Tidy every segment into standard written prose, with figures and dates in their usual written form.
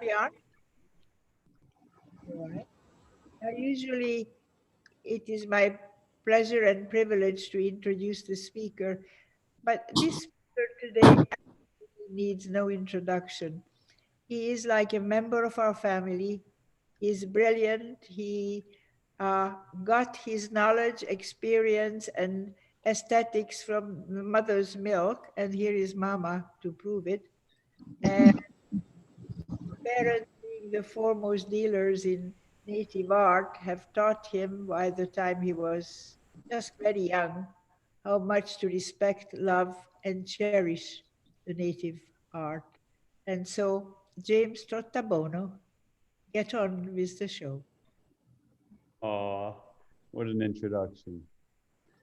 me on? All right. Now, usually it is my pleasure and privilege to introduce the speaker, but this speaker today needs no introduction. He is like a member of our family. He's brilliant. He got his knowledge, experience, and aesthetics from mother's milk, and here is Mama to prove it. And parents, being the foremost dealers in native art, have taught him by the time he was just very young how much to respect, love, and cherish the native art. And so, James Trotta-Bono, get on with the show. Aw, what an introduction.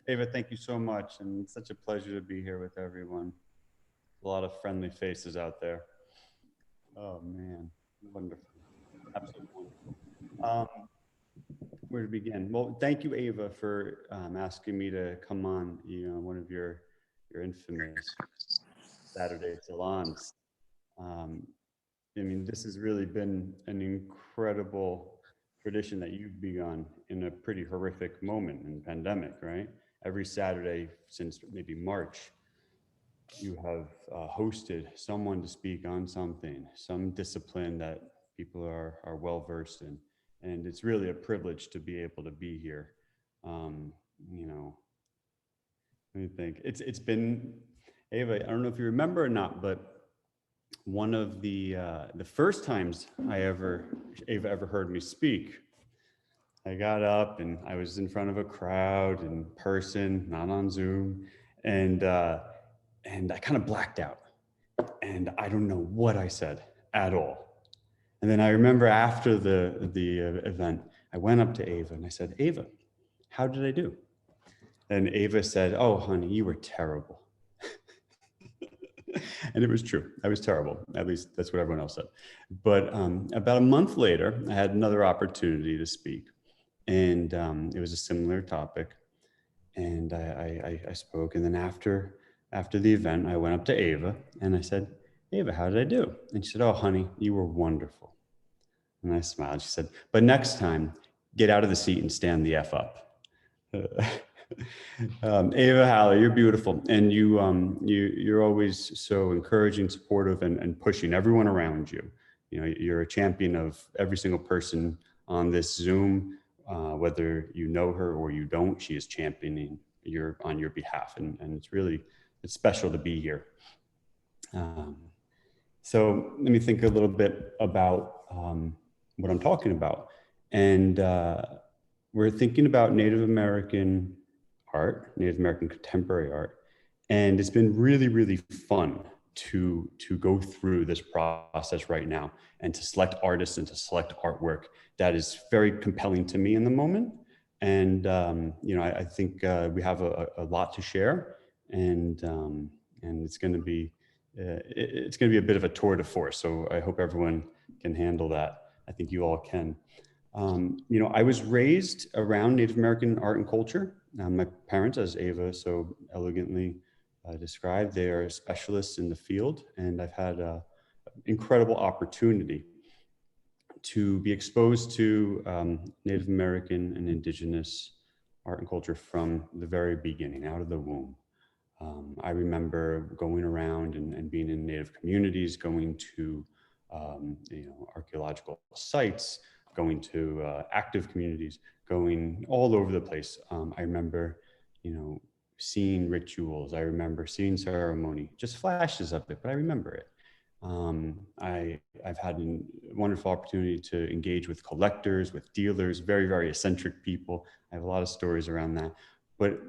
Ava, thank you so much. And it's such a pleasure to be here with everyone. A lot of friendly faces out there. Oh man, wonderful. Absolutely wonderful. Where to begin? Well, thank you, Ava, for asking me to come on, one of your infamous Saturday salons. I mean, this has really been an incredible tradition that you've begun in a pretty horrific moment in the pandemic, right? Every Saturday since maybe March, you have hosted someone to speak on something, some discipline that people are well versed in. And it's really a privilege to be able to be here. You know, let me think. It's been, Ava, I don't know if you remember or not, but one of the first times Ava ever heard me speak, I got up and I was in front of a crowd in person, not on Zoom, and I kind of blacked out, and I don't know what I said at all. And then I remember after the event, I went up to Ava and I said, "Ava, how did I do?" And Ava said, "Oh, honey, you were terrible." And it was true. I was terrible. At least that's what everyone else said. But about a month later, I had another opportunity to speak. And it was a similar topic. And I spoke. And then after the event, I went up to Ava and I said, "Ava, how did I do?" And she said, "Oh, honey, you were wonderful." And I smiled. She said, "But next time, get out of the seat and stand the F up." Ava Haller, you're beautiful, and you're always so encouraging, supportive, and pushing everyone around you. You know, you're a champion of every single person on this Zoom, whether you know her or you don't. She is championing on your behalf, and it's special to be here. So let me think a little bit about what I'm talking about, and we're thinking about Native American art, Native American contemporary art. And it's been really, really fun to go through this process right now and to select artists and to select artwork that is very compelling to me in the moment. And, I think we have a lot to share, and it's going to be a bit of a tour de force. So I hope everyone can handle that. I think you all can. I was raised around Native American art and culture. My parents, as Ava so elegantly described, they are specialists in the field, and I've had an incredible opportunity to be exposed to Native American and Indigenous art and culture from the very beginning, out of the womb. I remember going around and being in Native communities, going to archaeological sites, going to active communities, going all over the place. I remember, seeing rituals. I remember seeing ceremony, just flashes of it, but I remember it. I've had a wonderful opportunity to engage with collectors, with dealers, very, very eccentric people. I have a lot of stories around that. But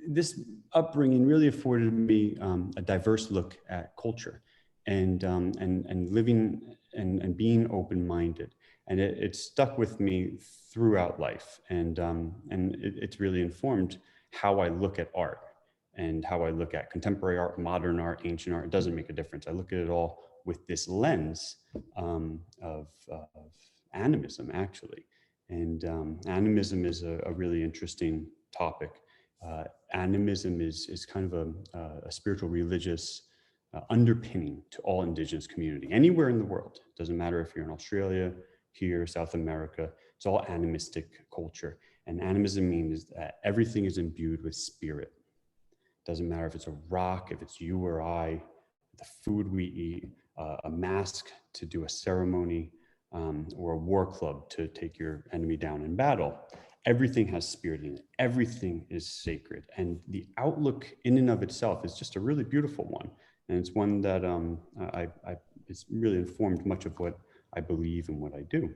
this upbringing really afforded me a diverse look at culture and living and being open-minded. And it stuck with me throughout life. And it's really informed how I look at art and how I look at contemporary art, modern art, ancient art. It doesn't make a difference. I look at it all with this lens of animism, actually. And animism is a really interesting topic. Animism is kind of a spiritual religious underpinning to all indigenous community, anywhere in the world. It doesn't matter if you're in Australia, here, South America, it's all animistic culture. And animism means that everything is imbued with spirit. Doesn't matter if it's a rock, if it's you or I, the food we eat, a mask to do a ceremony, or a war club to take your enemy down in battle. Everything has spirit in it. Everything is sacred. And the outlook in and of itself is just a really beautiful one. And it's one that it's really informed much of what I believe and what I do.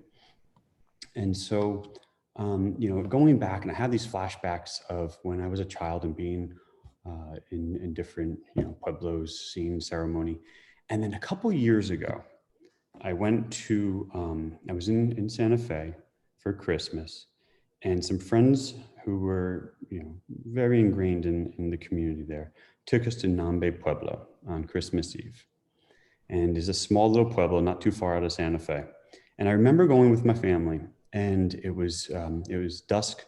And so, going back, and I have these flashbacks of when I was a child and being in different, pueblos, seeing ceremony. And then a couple years ago, I went to, I was in Santa Fe for Christmas, and some friends who were, very ingrained in the community there took us to Nambe Pueblo on Christmas Eve. And it's a small little pueblo, not too far out of Santa Fe. And I remember going with my family, and it was dusk.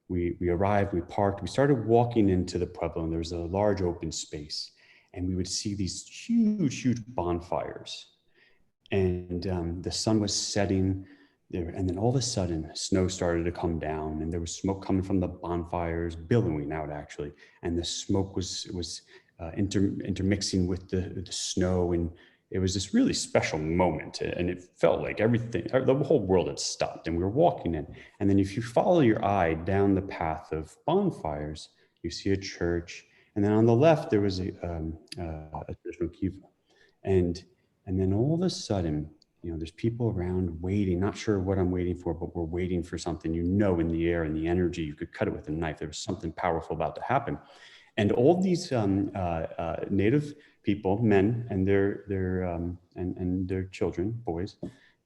We arrived, we parked, we started walking into the pueblo, and there was a large open space, and we would see these huge bonfires. And the sun was setting there, and then all of a sudden snow started to come down, and there was smoke coming from the bonfires, billowing out actually, and the smoke was intermixing with the snow, and it was this really special moment, and it felt like everything, the whole world had stopped, and we were walking in. And then if you follow your eye down the path of bonfires, you see a church, and then on the left there was a traditional kiva, and then all of a sudden, there's people around waiting, not sure what I'm waiting for, but we're waiting for something, in the air, and the energy, you could cut it with a knife. There was something powerful about to happen. And all of these native people, men and their children, boys,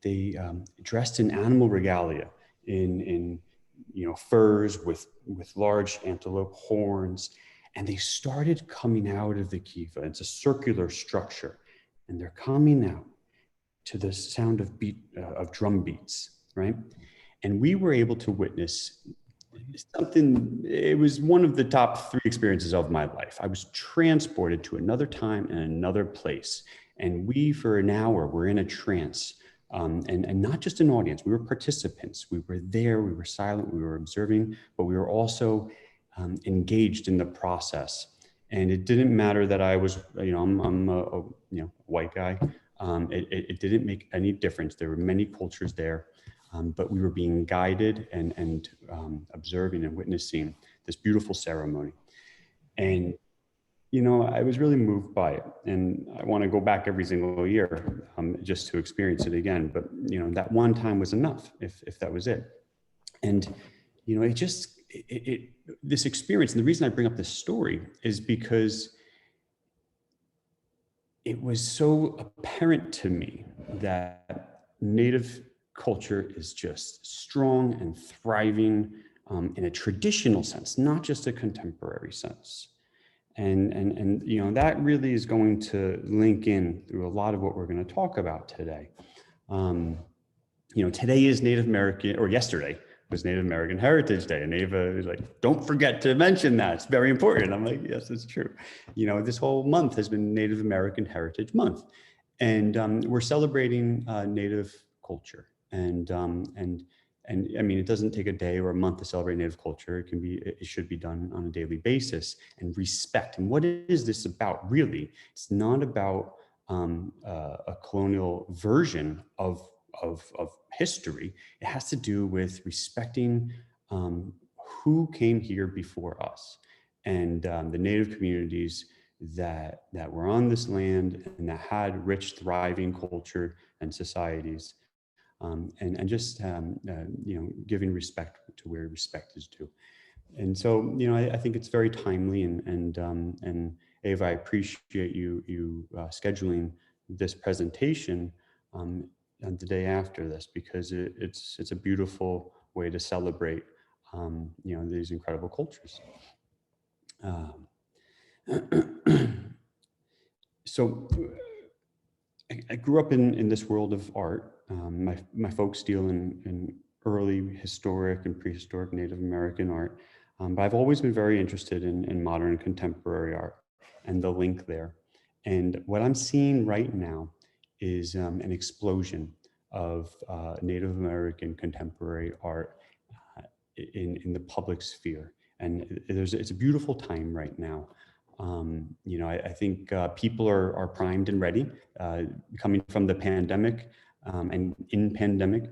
they dressed in animal regalia, in furs with large antelope horns, and they started coming out of the kiva. It's a circular structure, and they're coming out to the sound of drum beats, right? And we were able to witness something. It was one of the top 3 experiences of my life. I was transported to another time and another place, and we, for an hour, were in a trance, and not just an audience. We were participants. We were there. We were silent. We were observing, but we were also engaged in the process. And it didn't matter that I was, I'm a white guy. It didn't make any difference. There were many cultures there. But we were being guided and observing and witnessing this beautiful ceremony. And, I was really moved by it. And I want to go back every single year just to experience it again. But, that one time was enough, if that was it. And, this experience, and the reason I bring up this story is because it was so apparent to me that Native culture is just strong and thriving in a traditional sense, not just a contemporary sense. And that really is going to link in through a lot of what we're going to talk about today. Today is Native American, or yesterday was Native American Heritage Day, and Ava is like, don't forget to mention that, it's very important. I'm like, yes, it's true. This whole month has been Native American Heritage Month, and we're celebrating Native culture. And I mean, it doesn't take a day or a month to celebrate Native culture. It should be done on a daily basis, and respect. And what is this about, really? It's not about a colonial version of history. It has to do with respecting who came here before us, and the Native communities that were on this land and that had rich, thriving culture and societies. And just giving respect to where respect is due. And so I think it's very timely, and Ava, I appreciate you scheduling this presentation on the day after this, because it's a beautiful way to celebrate these incredible cultures. So I grew up in this world of art. My folks deal in early historic and prehistoric Native American art, but I've always been very interested in modern and contemporary art and the link there. And what I'm seeing right now is an explosion of Native American contemporary art in the public sphere. And it's a beautiful time right now. I think people are primed and ready, coming from the pandemic, and in pandemic,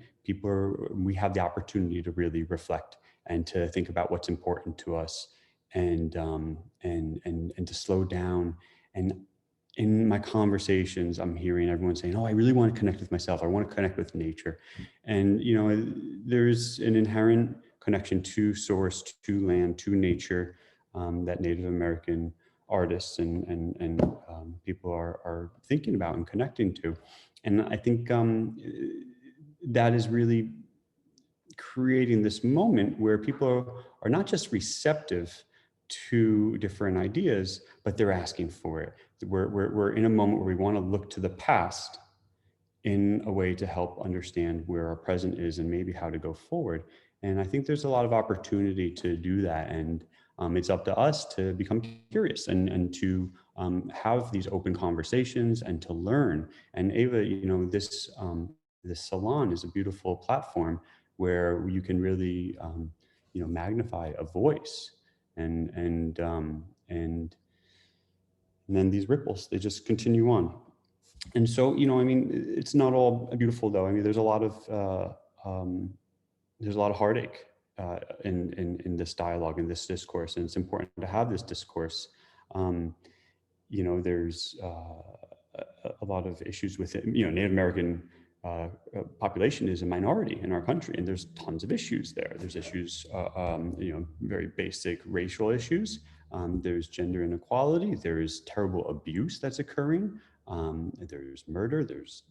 we have the opportunity to really reflect and to think about what's important to us, and to slow down. And in my conversations, I'm hearing everyone saying, "Oh, I really want to connect with myself. I want to connect with nature." And there's an inherent connection to source, to land, to nature, that Native American artists and people are thinking about and connecting to. And I think that is really creating this moment where people are not just receptive to different ideas, but they're asking for it. We're in a moment where we want to look to the past in a way to help understand where our present is and maybe how to go forward. And I think there's a lot of opportunity to do that. And it's up to us to become curious and to have these open conversations and to learn. And Ava, this salon is a beautiful platform where you can really, magnify a voice, and and um, and and then these ripples, they just continue on. And so, it's not all beautiful though. I mean, there's a lot of heartache in this dialogue, in this discourse, and it's important to have this discourse. Um, there's a lot of issues with it. Native American population is a minority in our country, and there's tons of issues there. There's issues, very basic racial issues. There's gender inequality. There's terrible abuse that's occurring. There's murder. There's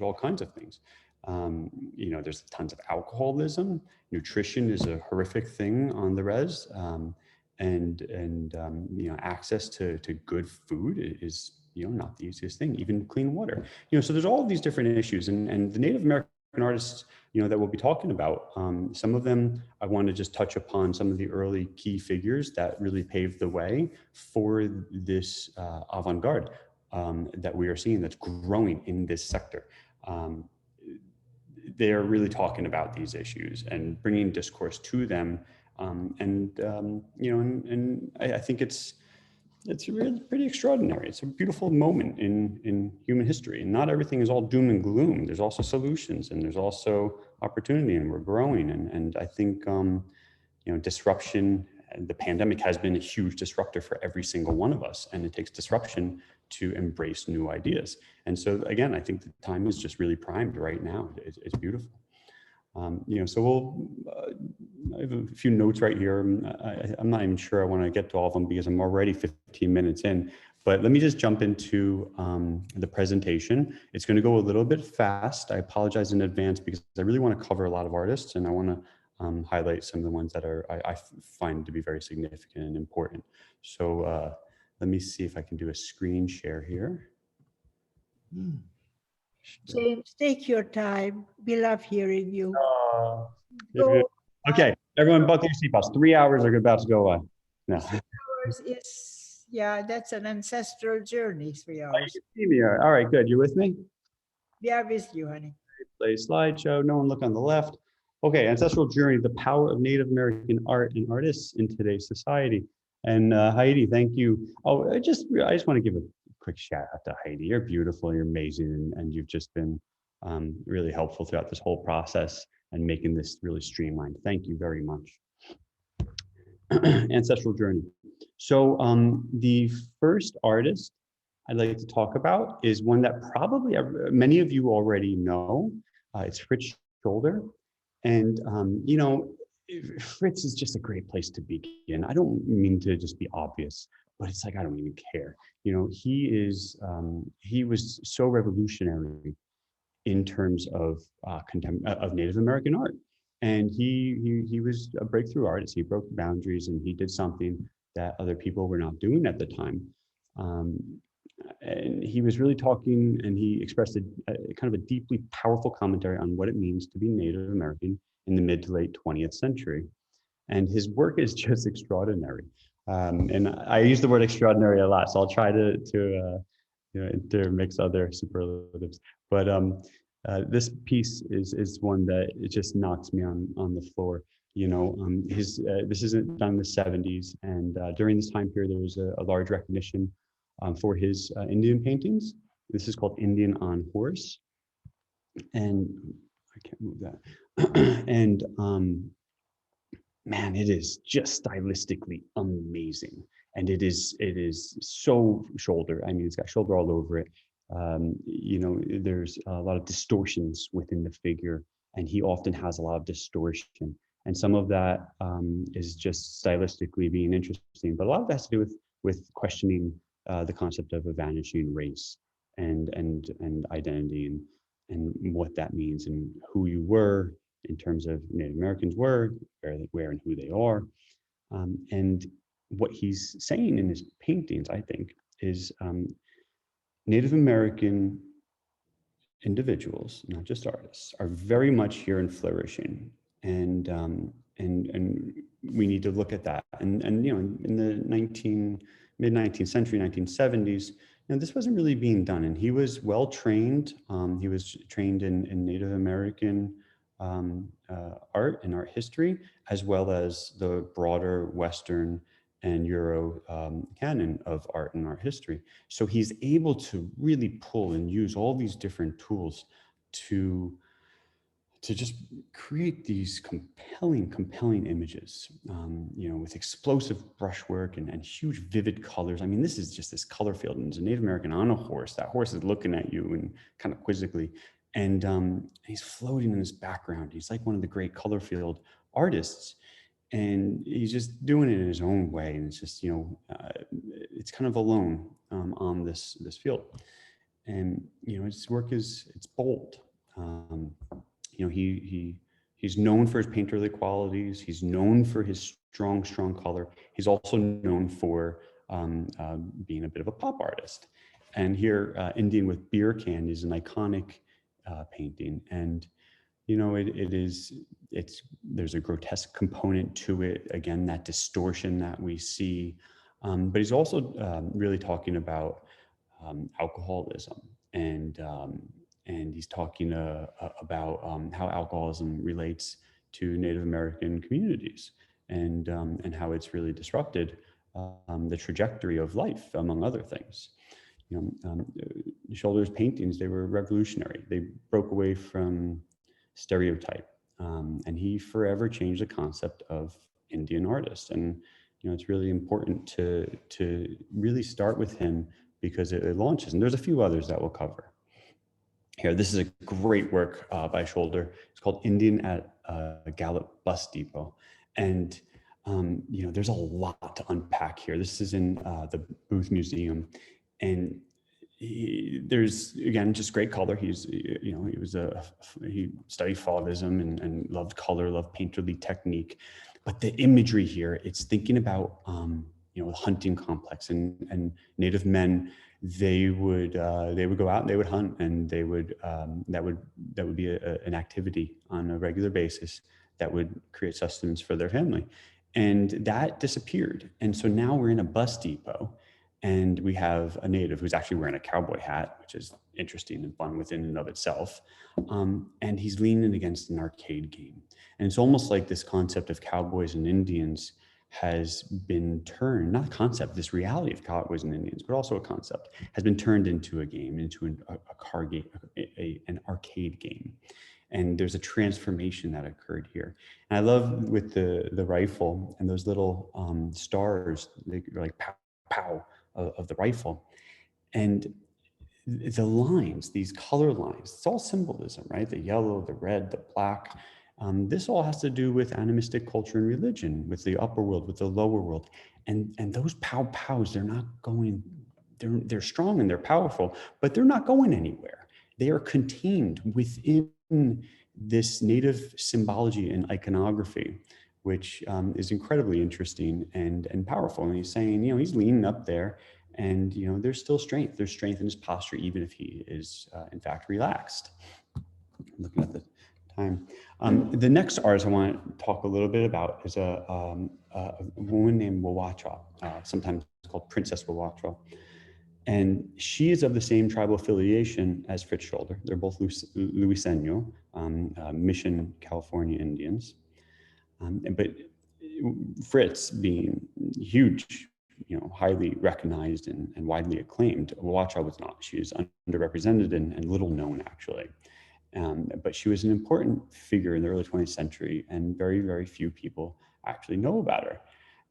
all kinds of things. There's tons of alcoholism. Nutrition is a horrific thing on the res. Access to good food is not the easiest thing, even clean water. So there's all of these different issues, and the Native American artists that we'll be talking about, some of them I want to just touch upon some of the early key figures that really paved the way for this avant-garde that we are seeing, that's growing in this sector. They're really talking about these issues and bringing discourse to them. I think it's really pretty extraordinary. It's a beautiful moment in human history. And not everything is all doom and gloom. There's also solutions, and there's also opportunity, and we're growing. And I think disruption. The pandemic has been a huge disruptor for every single one of us, and it takes disruption to embrace new ideas. And so again, I think the time is just really primed right now. It's beautiful. So I have a few notes right here. I'm not even sure I want to get to all of them because I'm already 15 minutes in, but let me just jump into the presentation. It's going to go a little bit fast. I apologize in advance because I really want to cover a lot of artists, and I want to highlight some of the ones that I find to be very significant and important. So let me see if I can do a screen share here. James, take your time. We love hearing you. Okay, everyone buckle your seatbelts. 3 hours are about to go on. No. 3 hours is, that's an ancestral journey, 3 hours. Oh, you can see me. All right, good. You with me? Yeah, with you, honey. Play slideshow. No one look on the left. Okay, ancestral journey, the power of Native American art and artists in today's society. And Heidi, thank you. Oh, I just want to give a quick shout out to Heidi. You're beautiful, you're amazing, and you've just been really helpful throughout this whole process and making this really streamlined. Thank you very much. Ancestral journey. So the first artist I'd like to talk about is one that probably many of you already know. It's Fritz Scholder. And, Fritz is just a great place to begin. I don't mean to just be obvious, but it's like, I don't even care. He was so revolutionary in terms of Native American art. And he was a breakthrough artist. He broke the boundaries, and he did something that other people were not doing at the time. And he was really talking, and he expressed a kind of a deeply powerful commentary on what it means to be Native American in the mid to late 20th century. And his work is just extraordinary. And I use the word extraordinary a lot, so I'll try to intermix other superlatives. But this piece is one that it just knocks me on the floor. His this isn't done in the 70s, and during this time period, there was a large recognition for his Indian paintings. This is called Indian on Horse, and I can't move that. And man, it is just stylistically amazing. And it is so shoulder. I mean, it's got shoulder all over it. There's a lot of distortions within the figure, and he often has a lot of distortion. And some of that is just stylistically being interesting, but a lot of that has to do with questioning the concept of a vanishing race and identity and what that means and who you were in terms of Native Americans were, where and who they are. And what he's saying in his paintings, I think, is Native American individuals, not just artists, are very much here and flourishing. And we need to look at that. And in the mid 19th century, 1970s, this wasn't really being done. And he was well trained. He was trained in Native American art and art history, as well as the broader Western and Euro canon of art and art history. So he's able to really pull and use all these different tools to just create these compelling images, with explosive brushwork and huge vivid colors. I mean, this is just this color field, and there's a Native American on a horse. That horse is looking at you and kind of quizzically, and he's floating in this background. He's like one of the great color field artists, and he's just doing it in his own way. And it's just, it's kind of alone on this field. And, his work it's bold. He's known for his painterly qualities. He's known for his strong color. He's also known for being a bit of a pop artist. And here, Indian with Beer Can is an iconic painting. And, there's a grotesque component to it. Again, that distortion that we see. But he's also really talking about alcoholism and he's talking about how alcoholism relates to Native American communities and how it's really disrupted the trajectory of life, among other things. Shoulder's paintings, they were revolutionary. They broke away from stereotype, and he forever changed the concept of Indian artists. And it's really important to really start with him because it launches. And there's a few others that we'll cover. Here, this is a great work by Shoulder. It's called Indian at Gallup Bus Depot. And, there's a lot to unpack here. This is in the Booth Museum. And there's, again, just great color. He studied Fauvism and loved color, loved painterly technique. But the imagery here, it's thinking about, the hunting complex and Native men. They would go out and they would hunt, and they would that would be an activity on a regular basis that would create sustenance for their family, and that disappeared. And so now we're in a bus depot, and we have a native who's actually wearing a cowboy hat, which is interesting and fun within and of itself, and he's leaning against an arcade game. And it's almost like this concept of cowboys and Indians has been turned, not a concept, this reality of cowboys and Indians, but also a concept, has been turned into a game, into a card game, an arcade game. And there's a transformation that occurred here. And I love with the rifle and those little stars, they're like pow, pow of the rifle. And the lines, these color lines, it's all symbolism, right? The yellow, the red, the black. This all has to do with animistic culture and religion, with the upper world, with the lower world. And those pow-pows, they're not going, they're strong and they're powerful, but they're not going anywhere. They are contained within this native symbology and iconography, which is incredibly interesting and powerful. And he's saying, he's leaning up there and, there's still strength. There's strength in his posture, even if he is, in fact, relaxed. Looking at the time. The next artist I want to talk a little bit about is a woman named Wawatra, sometimes called Princess Wawatra. And she is of the same tribal affiliation as Fritz Scholder. They're both Luiseno, Mission, California Indians. But Fritz, being huge, highly recognized and widely acclaimed, Wacha was not. She is underrepresented and little known, actually. But she was an important figure in the early 20th century, and very, very few people actually know about her.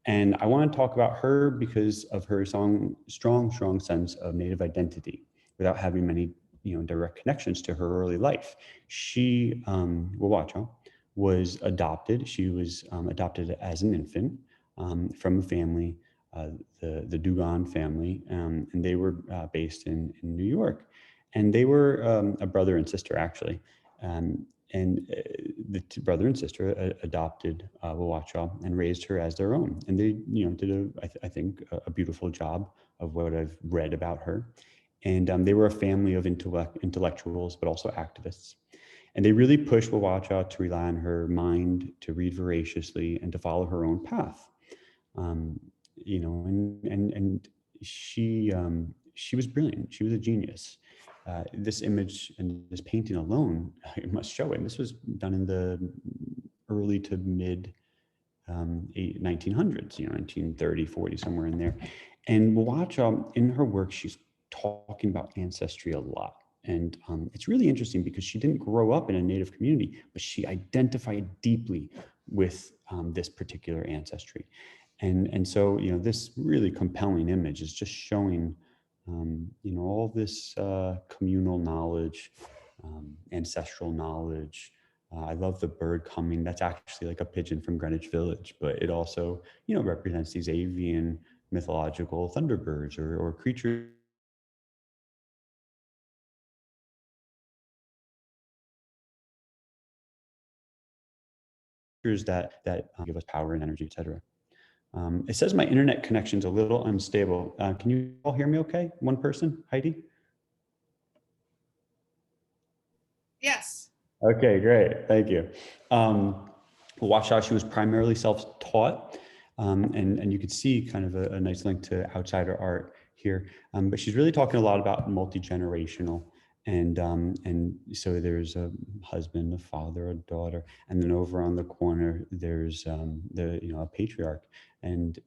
And I want to talk about her because of her strong sense of Native identity, without having many, direct connections to her early life. She, Wawacha, was adopted. She was adopted as an infant from a family, uh, the Dugan family, and they were based in New York. And they were a brother and sister, actually. Um, and the brother and sister adopted Wawacha and raised her as their own. And they, did I think, a beautiful job of what I've read about her. And they were a family of intellectuals, but also activists. And they really pushed Wawacha to rely on her mind, to read voraciously, and to follow her own path. Um, and she was brilliant. She was a genius. This image and this painting alone, I must show it. And this was done in the early to mid 1900s, 1930, 40, somewhere in there. And Wawacha, in her work, she's talking about ancestry a lot. And it's really interesting because she didn't grow up in a Native community, but she identified deeply with this particular ancestry. And so, this really compelling image is just showing, all this communal knowledge, ancestral knowledge. I love the bird coming. That's actually like a pigeon from Greenwich Village, but it also, represents these avian mythological thunderbirds or creatures that give us power and energy, etc. It says my internet connection's a little unstable. Can you all hear me okay? One person, Heidi? Yes. Okay, great. Thank you. Washout, she was primarily self-taught, and you could see kind of a nice link to outsider art here. But she's really talking a lot about multi-generational, and so there's a husband, a father, a daughter, and then over on the corner there's a patriarch, and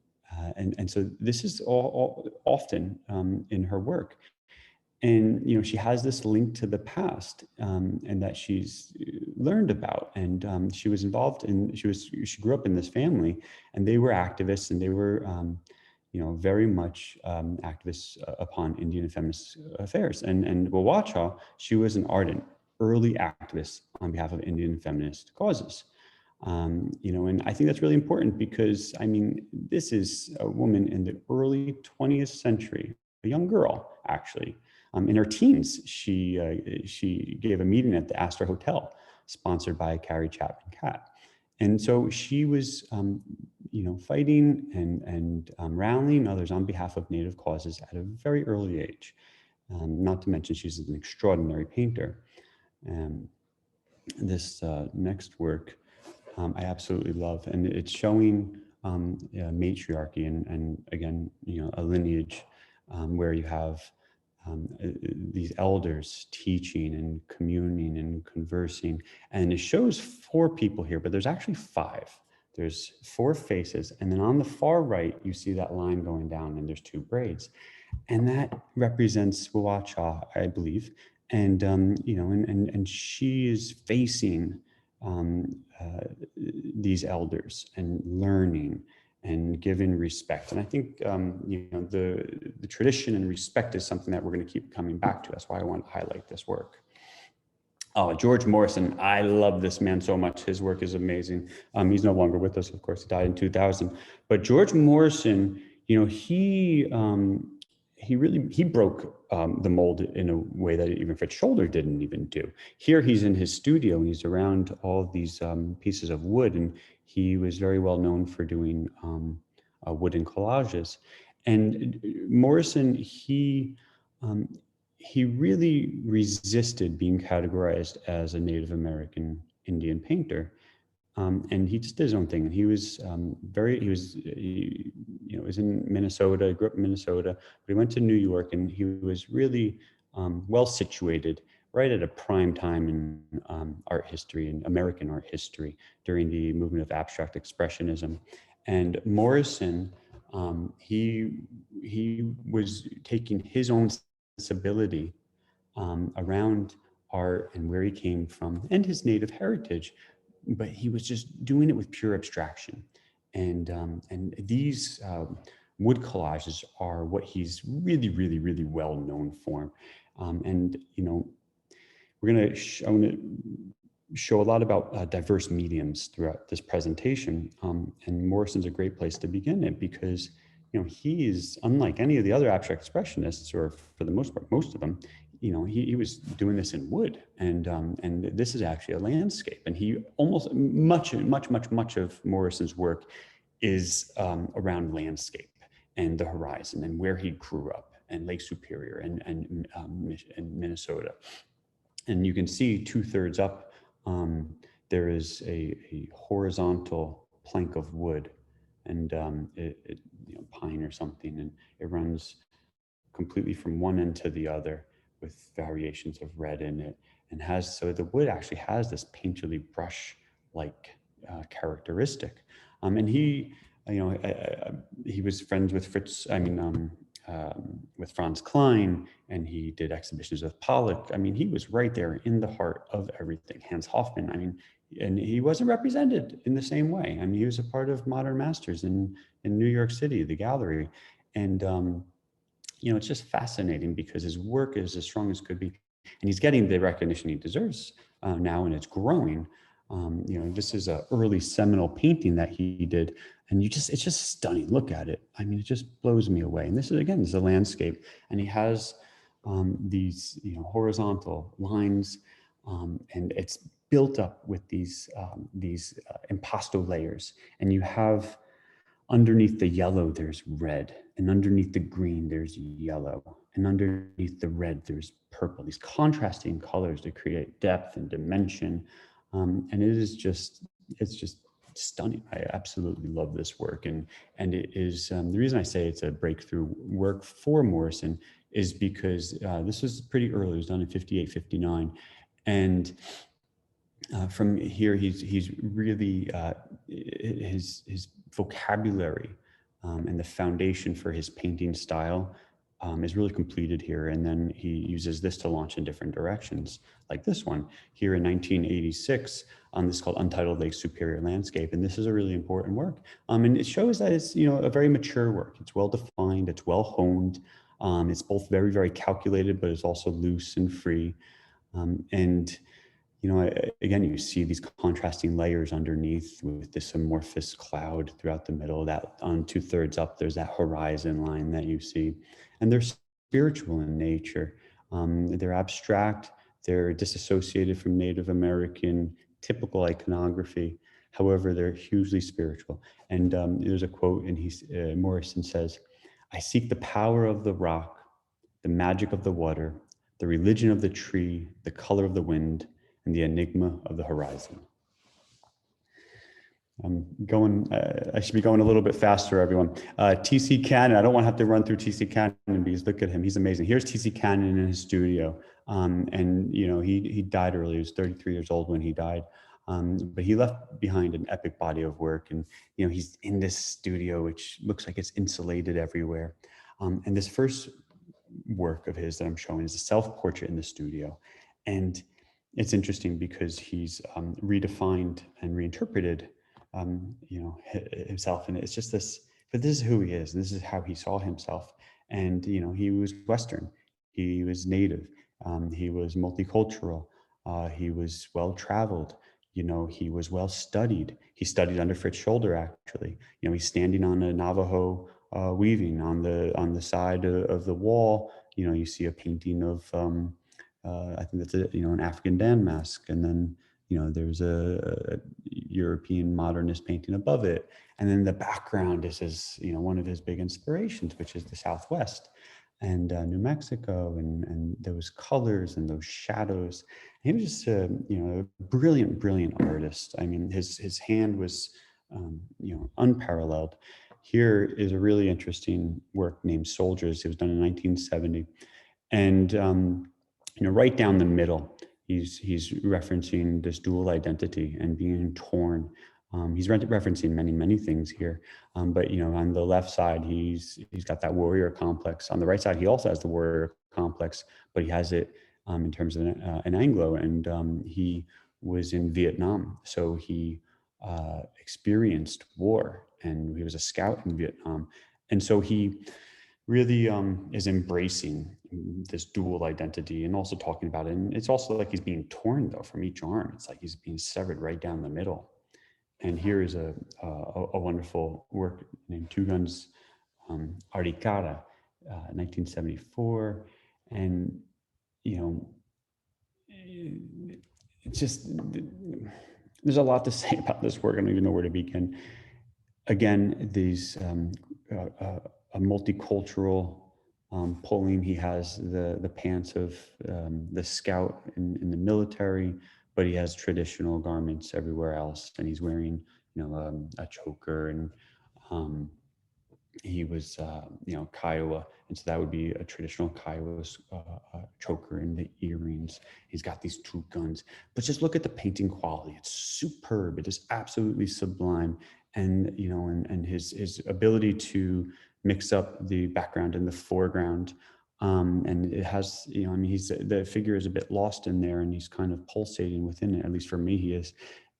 so this is all often in her work. And she has this link to the past, and that she's learned about. And she was involved in, she grew up in this family, and they were activists, and they were very much activists upon Indian and feminist affairs. And Wawacha, she was an ardent early activist on behalf of Indian and feminist causes. And I think that's really important because, I mean, this is a woman in the early 20th century, a young girl, actually. In her teens, she gave a meeting at the Astor Hotel, sponsored by Carrie Chapman Catt. And so she was, fighting and rallying others on behalf of Native causes at a very early age. Not to mention she's an extraordinary painter. This next work I absolutely love, and it's showing matriarchy and again, a lineage where you have these elders teaching and communing and conversing. And it shows four people here, but there's actually five. There's four faces. And then on the far right, you see that line going down and there's two braids. And that represents Wawacha, I believe. And, and she is facing these elders and learning and giving respect. And I think the tradition and respect is something that we're going to keep coming back to. That's why I want to highlight this work. Oh, George Morrison, I love this man so much. His work is amazing. He's no longer with us, of course. He died in 2000. But George Morrison, he broke the mold in a way that even Fritz Scholder didn't even do. Here he's in his studio and he's around all these pieces of wood, and he was very well known for doing wooden collages. And Morrison, he really resisted being categorized as a Native American Indian painter. And he just did his own thing. And he was was in Minnesota, he grew up in Minnesota, but he went to New York, and he was really well situated right at a prime time in art history and American art history during the movement of abstract expressionism. And Morrison, he was taking his own sensibility around art and where he came from and his native heritage, but he was just doing it with pure abstraction. And these wood collages are what he's really, really, really well known for. And I'm going to show a lot about diverse mediums throughout this presentation. And Morrison's a great place to begin it because he is unlike any of the other abstract expressionists, or for the most part, most of them. He was doing this in wood, and this is actually a landscape. And he almost much of Morrison's work is around landscape and the horizon and where he grew up, and Lake Superior and Minnesota. And you can see 2/3 up, there is a horizontal plank of wood, and pine or something, and it runs completely from one end to the other with variations of red in it, and so the wood actually has this painterly brush like characteristic. And he was friends with with Franz Klein, and he did exhibitions with Pollock. I mean, he was right there in the heart of everything. Hans Hofmann, and he wasn't represented in the same way. I mean, he was a part of Modern Masters in New York City, the gallery. And it's just fascinating because his work is as strong as could be, and he's getting the recognition he deserves now, and it's growing. This is an early seminal painting that he did, and it's just stunning. Look at it. I mean, it just blows me away. And this is a landscape, and he has these horizontal lines, and it's built up with these impasto layers, and you have underneath the yellow, there's red, and underneath the green, there's yellow, and underneath the red, there's purple. These contrasting colors to create depth and dimension, and it's just stunning. I absolutely love this work, and it is the reason I say it's a breakthrough work for Morrison is because this was pretty early. It was done in 58, 59, and from here, he's really his vocabulary and the foundation for his painting style is really completed here. And then he uses this to launch in different directions, like this one here in 1986. This is called Untitled Lake Superior Landscape, and this is a really important work. And it shows that it's a very mature work. It's well defined. It's well honed. It's both very, very calculated, but it's also loose and free. And again, you see these contrasting layers underneath with this amorphous cloud throughout the middle. That on 2/3 up, there's that horizon line that you see. And they're spiritual in nature. They're abstract. They're disassociated from Native American typical iconography. However, they're hugely spiritual. And there's a quote, and Morrison says, "I seek the power of the rock, the magic of the water, the religion of the tree, the color of the wind, and the enigma of the horizon." I should be going a little bit faster, everyone. T.C. Cannon, I don't want to have to run through T.C. Cannon because look at him, he's amazing. Here's T.C. Cannon in his studio. He died early, he was 33 years old when he died. But he left behind an epic body of work, and he's in this studio, which looks like it's insulated everywhere. And this first work of his that I'm showing is a self-portrait in the studio. And it's interesting because he's redefined and reinterpreted, himself, and it's just this. But this is who he is. This is how he saw himself, and he was Western. He was native. He was multicultural. He was well traveled. He was well studied. He studied under Fritz Scholder. Actually, he's standing on a Navajo weaving on the side of the wall. You see a painting of. I think that's an African Dan mask, and then there's a European modernist painting above it, and then the background is his one of his big inspirations, which is the Southwest. and New Mexico, and those colors and those shadows. He was just a, a brilliant, brilliant artist. I mean, his hand was, unparalleled. Here is a really interesting work named Soldiers. It was done in 1970, and right down the middle, he's referencing this dual identity and being torn. He's referencing many things here, but on the left side, he's got that warrior complex. On the right side, he also has the warrior complex, but he has it in terms of an Anglo, and he was in Vietnam, so he experienced war, and he was a scout in Vietnam, and so he really is embracing this dual identity and also talking about it. And it's also like he's being torn though from each arm. It's like he's being severed right down the middle. And here is a wonderful work named Two Guns Arikara, 1974. And, it's just, there's a lot to say about this work. I don't even know where to begin. Again, these a multicultural pulling. He has the pants of the scout in the military, but he has traditional garments everywhere else, and he's wearing a choker, and he was Kiowa, and so that would be a traditional Kiowa choker and the earrings. He's got these two guns, but just look at the painting quality. It's superb. It is absolutely sublime, and and his ability to mix up the background and the foreground. And it has, he's, the figure is a bit lost in there, and he's kind of pulsating within it. At least for me, he is.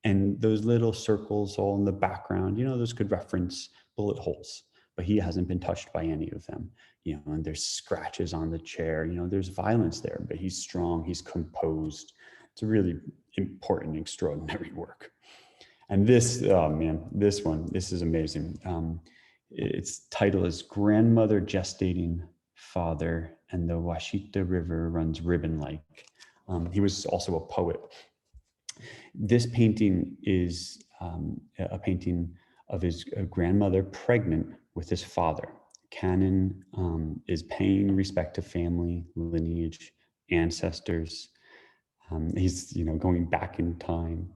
And those little circles all in the background, those could reference bullet holes, but he hasn't been touched by any of them. And there's scratches on the chair. There's violence there, but he's strong. He's composed. It's a really important, extraordinary work. And this, oh man, this is amazing. Its title is Grandmother Gestating Father, and the Washita River Runs Ribbon-like. He was also a poet. This painting is a painting of his grandmother pregnant with his father. Canon is paying respect to family, lineage, ancestors. He's going back in time.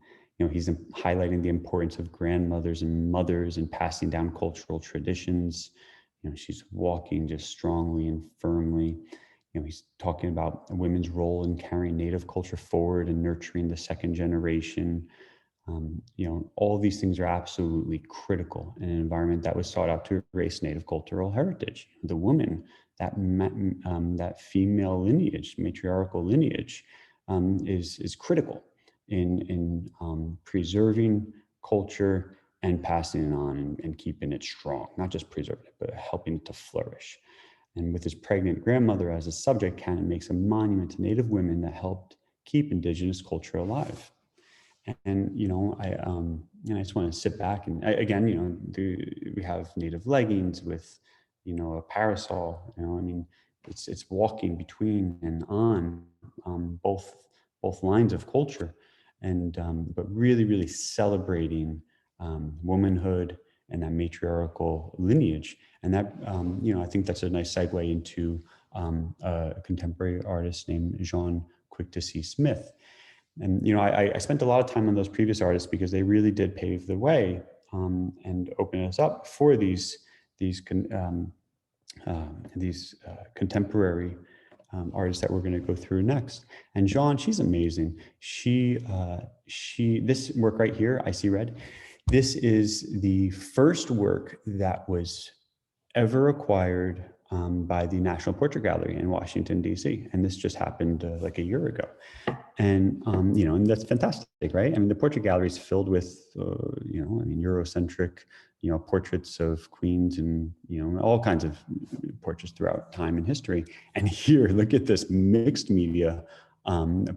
He's highlighting the importance of grandmothers and mothers and passing down cultural traditions. She's walking just strongly and firmly. He's talking about women's role in carrying Native culture forward and nurturing the second generation. All of these things are absolutely critical in an environment that was sought out to erase Native cultural heritage. The woman, that female lineage, matriarchal lineage, is critical in preserving culture and passing it on and keeping it strong, not just preserving it, but helping it to flourish. And with his pregnant grandmother as a subject, Cannon makes a monument to Native women that helped keep Indigenous culture alive. And I just want to sit back and we have Native leggings with a parasol. It's walking between and on both lines of culture, and but really celebrating womanhood and that matriarchal lineage. And that I think that's a nice segue into a contemporary artist named Jean Quick to See Smith. And I spent a lot of time on those previous artists because they really did pave the way and open us up for these contemporary artists that we're going to go through next. And Jean, she's amazing. She this work right here, I See Red. This is the first work that was ever acquired by the National Portrait Gallery in Washington, D.C. And this just happened like a year ago. And, and that's fantastic, right? I mean, the portrait gallery is filled with, Eurocentric, portraits of queens and, all kinds of portraits throughout time and history. And here, look at this mixed media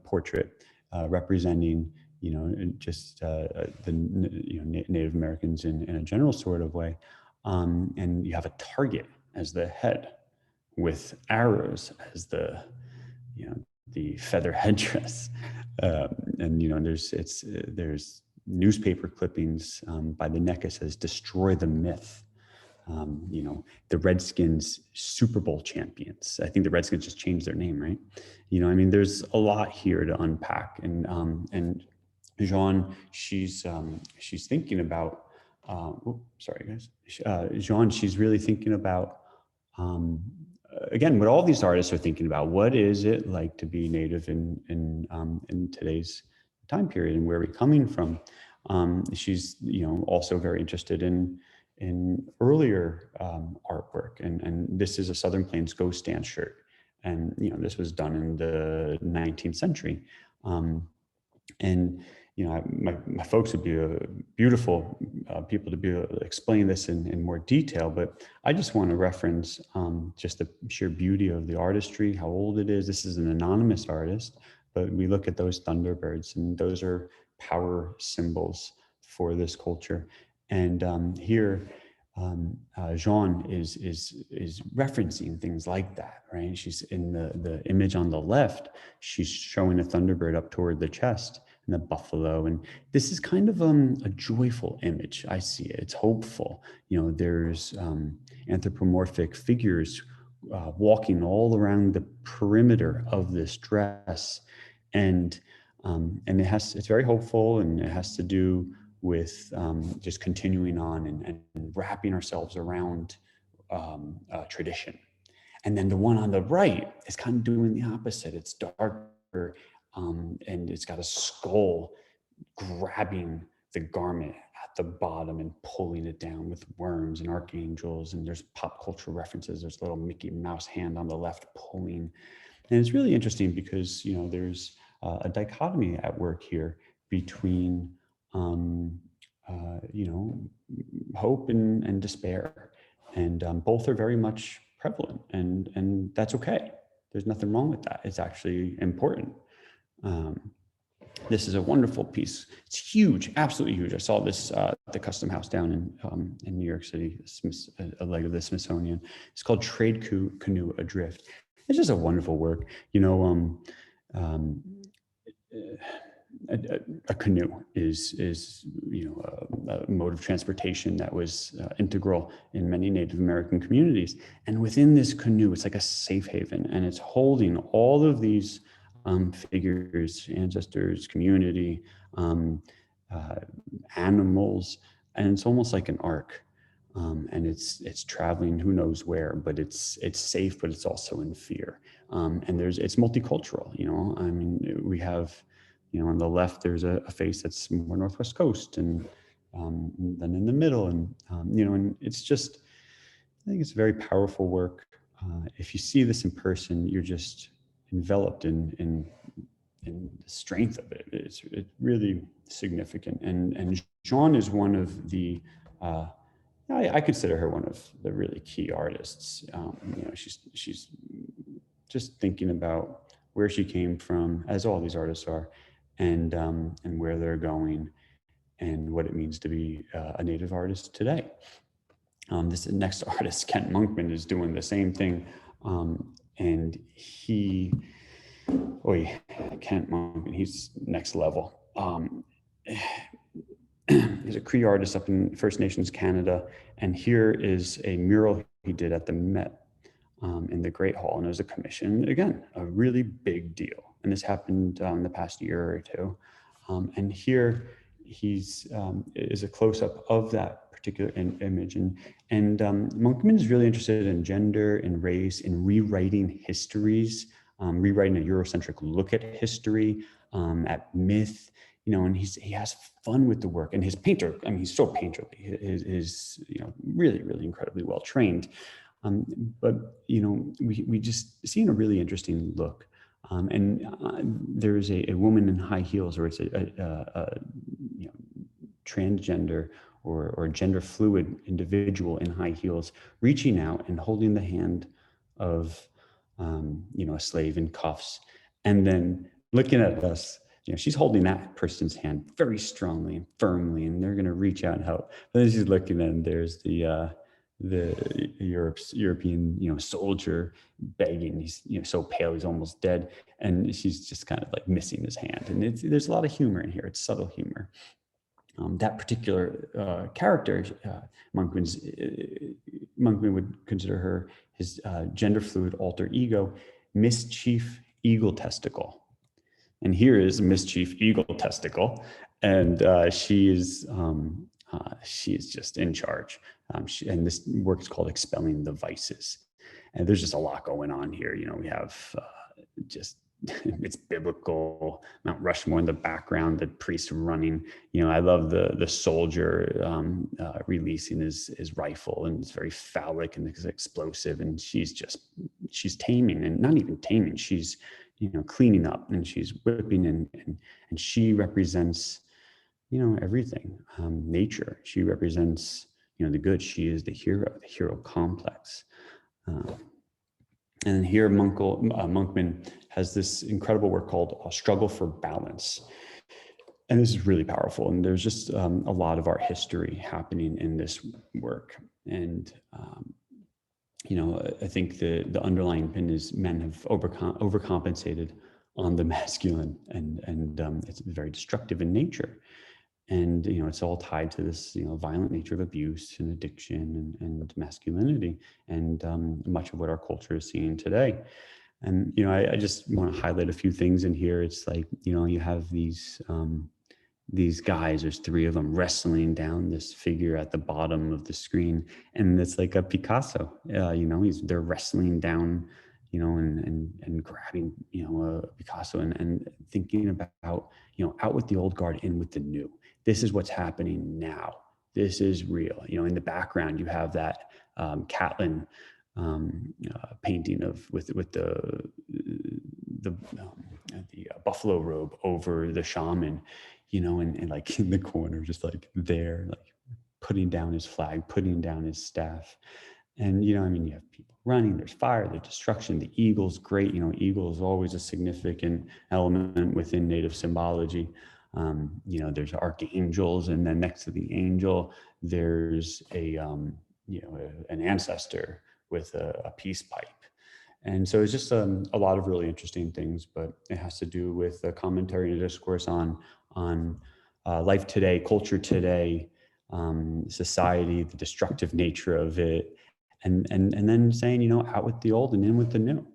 portrait representing, Native Americans in a general sort of way. And you have a target as the head with arrows as the feather headdress, and there's newspaper clippings by the neck. It says "Destroy the myth," the Redskins Super Bowl champions. I think the Redskins just changed their name, right? I mean, there's a lot here to unpack. And Jean, she's thinking about, sorry guys. Jean, she's really thinking about, again, what all these artists are thinking about. What is it like to be Native in today's time period, and where are we coming from? She's also very interested in earlier artwork, and this is a Southern Plains ghost dance shirt, and this was done in the 19th century, and my folks would be beautiful people to be able to explain this in more detail, but I just want to reference just the sheer beauty of the artistry, how old it is. This is an anonymous artist, but we look at those thunderbirds, and those are power symbols for this culture. And here, Jean is referencing things like that, right? She's in the image on the left. She's showing a thunderbird up toward the chest and the buffalo, and this is kind of a joyful image. I see it. It's hopeful. There's anthropomorphic figures walking all around the perimeter of this dress, and it's very hopeful, and it has to do with just continuing on and wrapping ourselves around tradition. And then the one on the right is kind of doing the opposite. It's darker, and it's got a skull grabbing the garment at the bottom and pulling it down with worms and archangels. And there's pop culture references. There's a little Mickey Mouse hand on the left pulling. And it's really interesting because, there's a dichotomy at work here between hope and despair, and both are very much prevalent, and that's okay. There's nothing wrong with that. It's actually important. This is a wonderful piece. It's huge, absolutely huge. I saw this at the Custom House down in New York City, a leg of the Smithsonian. It's called Trade Canoe Adrift. It's just a wonderful work. A canoe is a mode of transportation that was integral in many Native American communities. And within this canoe, it's like a safe haven, and it's holding all of these figures, ancestors, community, animals, and it's almost like an ark. And it's traveling who knows where, but it's safe, but it's also in fear. And it's multicultural. I mean, we have, on the left there's a face that's more Northwest Coast, and then in the middle, and and it's just, I think it's very powerful work. If you see this in person, you're just enveloped in the strength of it. It's really significant. And Jean is one of the I consider her one of the really key artists. She's just thinking about where she came from, as all these artists are, and where they're going, and what it means to be a Native artist today. This next artist, Kent Monkman, is doing the same thing, and Kent Monkman, he's next level. He's a Cree artist up in First Nations Canada, and here is a mural he did at the Met in the Great Hall, and it was a commission. Again, a really big deal, and this happened in the past year or two. And here is a close-up of that particular image, and Monkman is really interested in gender, in race, in rewriting histories, rewriting a Eurocentric look at history, at myth. And he has fun with the work, and his painter, I mean, he's so painterly, is really, really incredibly well trained. But we just seen a really interesting look. And there's a woman in high heels, or it's a transgender or gender fluid individual in high heels, reaching out and holding the hand of a slave in cuffs, and then looking at us. She's holding that person's hand very strongly and firmly, and they're going to reach out and help. But then she's looking, and there's the European soldier begging. He's so pale, he's almost dead, and she's just kind of like missing his hand. And there's a lot of humor in here. It's subtle humor. That particular character, Monkman would consider her his gender fluid alter ego, Mischief Eagle Testicle. And here is Mischief Eagle Testicle, and she is just in charge. And this work is called Expelling the Vices. And there's just a lot going on here. You know, we have just it's biblical, Mount Rushmore in the background, the priest running. You know, I love the soldier releasing his rifle, and it's very phallic and it's explosive, and she's taming, and not even taming, she's, you know, cleaning up, and she's whipping, and she represents, you know, everything, nature. She represents, you know, the good. She is the hero complex. And here Monkman has this incredible work called Struggle for Balance. And this is really powerful. And there's just a lot of art history happening in this work. And, you know, I think the underlying pin is men have overcompensated on the masculine, and it's very destructive in nature. And, you know, it's all tied to this, you know, violent nature of abuse and addiction and masculinity, and much of what our culture is seeing today. And, you know, I just want to highlight a few things in here. It's like, you know, you have these guys, there's three of them wrestling down this figure at the bottom of the screen. And it's like a Picasso, you know, they're wrestling down, you know, and grabbing, you know, a Picasso, and thinking about, you know, out with the old guard, in with the new. This is what's happening now. This is real. You know, in the background, you have that Catlin painting with the buffalo robe over the shaman, you know, and like in the corner, just like there, like putting down his flag, putting down his staff. And, you know, I mean, you have people running, there's fire, there's destruction. The eagle's great. You know, eagle is always a significant element within Native symbology. You know, there's archangels, and then next to the angel, there's an ancestor with a peace pipe. And so it's just a lot of really interesting things, but it has to do with a commentary and a discourse on life today, culture today, society, the destructive nature of it, and then saying, you know, out with the old and in with the new.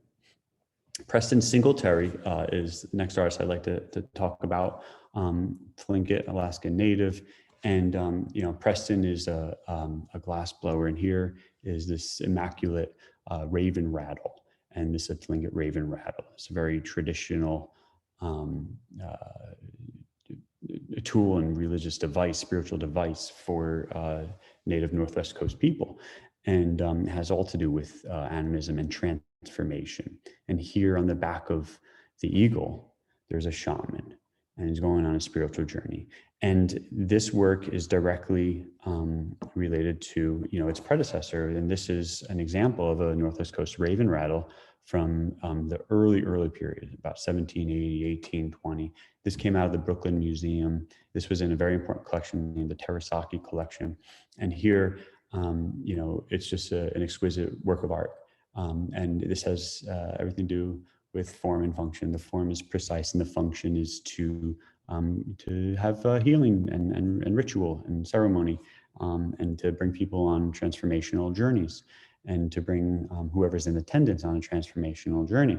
Preston Singletary is the next artist I'd like to talk about. Tlingit, Alaska Native, and you know, Preston is a glass blower, and here is this immaculate raven rattle, and this is a Tlingit raven rattle. It's a very traditional tool and religious device, spiritual device for Native Northwest Coast people, and it has all to do with animism and transformation. And here on the back of the eagle, there's a shaman, and he's going on a spiritual journey. And this work is directly related to, you know, its predecessor. And this is an example of a Northwest Coast raven rattle from the early period, about 1780, 1820. This came out of the Brooklyn Museum. This was in a very important collection named the Terasaki Collection. And here, you know, it's just an exquisite work of art. And this has everything to do with form and function. The form is precise, and the function is to have healing and ritual and ceremony, and to bring people on transformational journeys, and to bring whoever's in attendance on a transformational journey.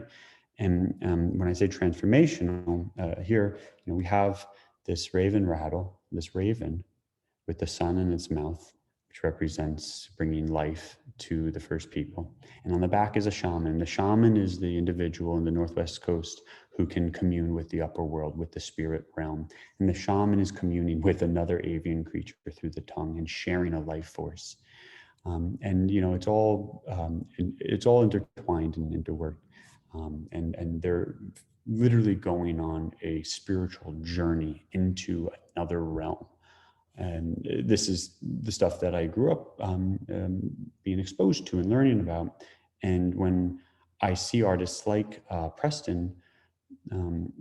And when I say transformational, here, you know, we have this raven rattle, this raven with the sun in its mouth, which represents bringing life to the first people. And on the back is a shaman. The shaman is the individual in the Northwest Coast who can commune with the upper world, with the spirit realm. And the shaman is communing with another avian creature through the tongue and sharing a life force. And, you know, it's all intertwined and interworked. And they're literally going on a spiritual journey into another realm. And this is the stuff that I grew up being exposed to and learning about. And when I see artists like Preston,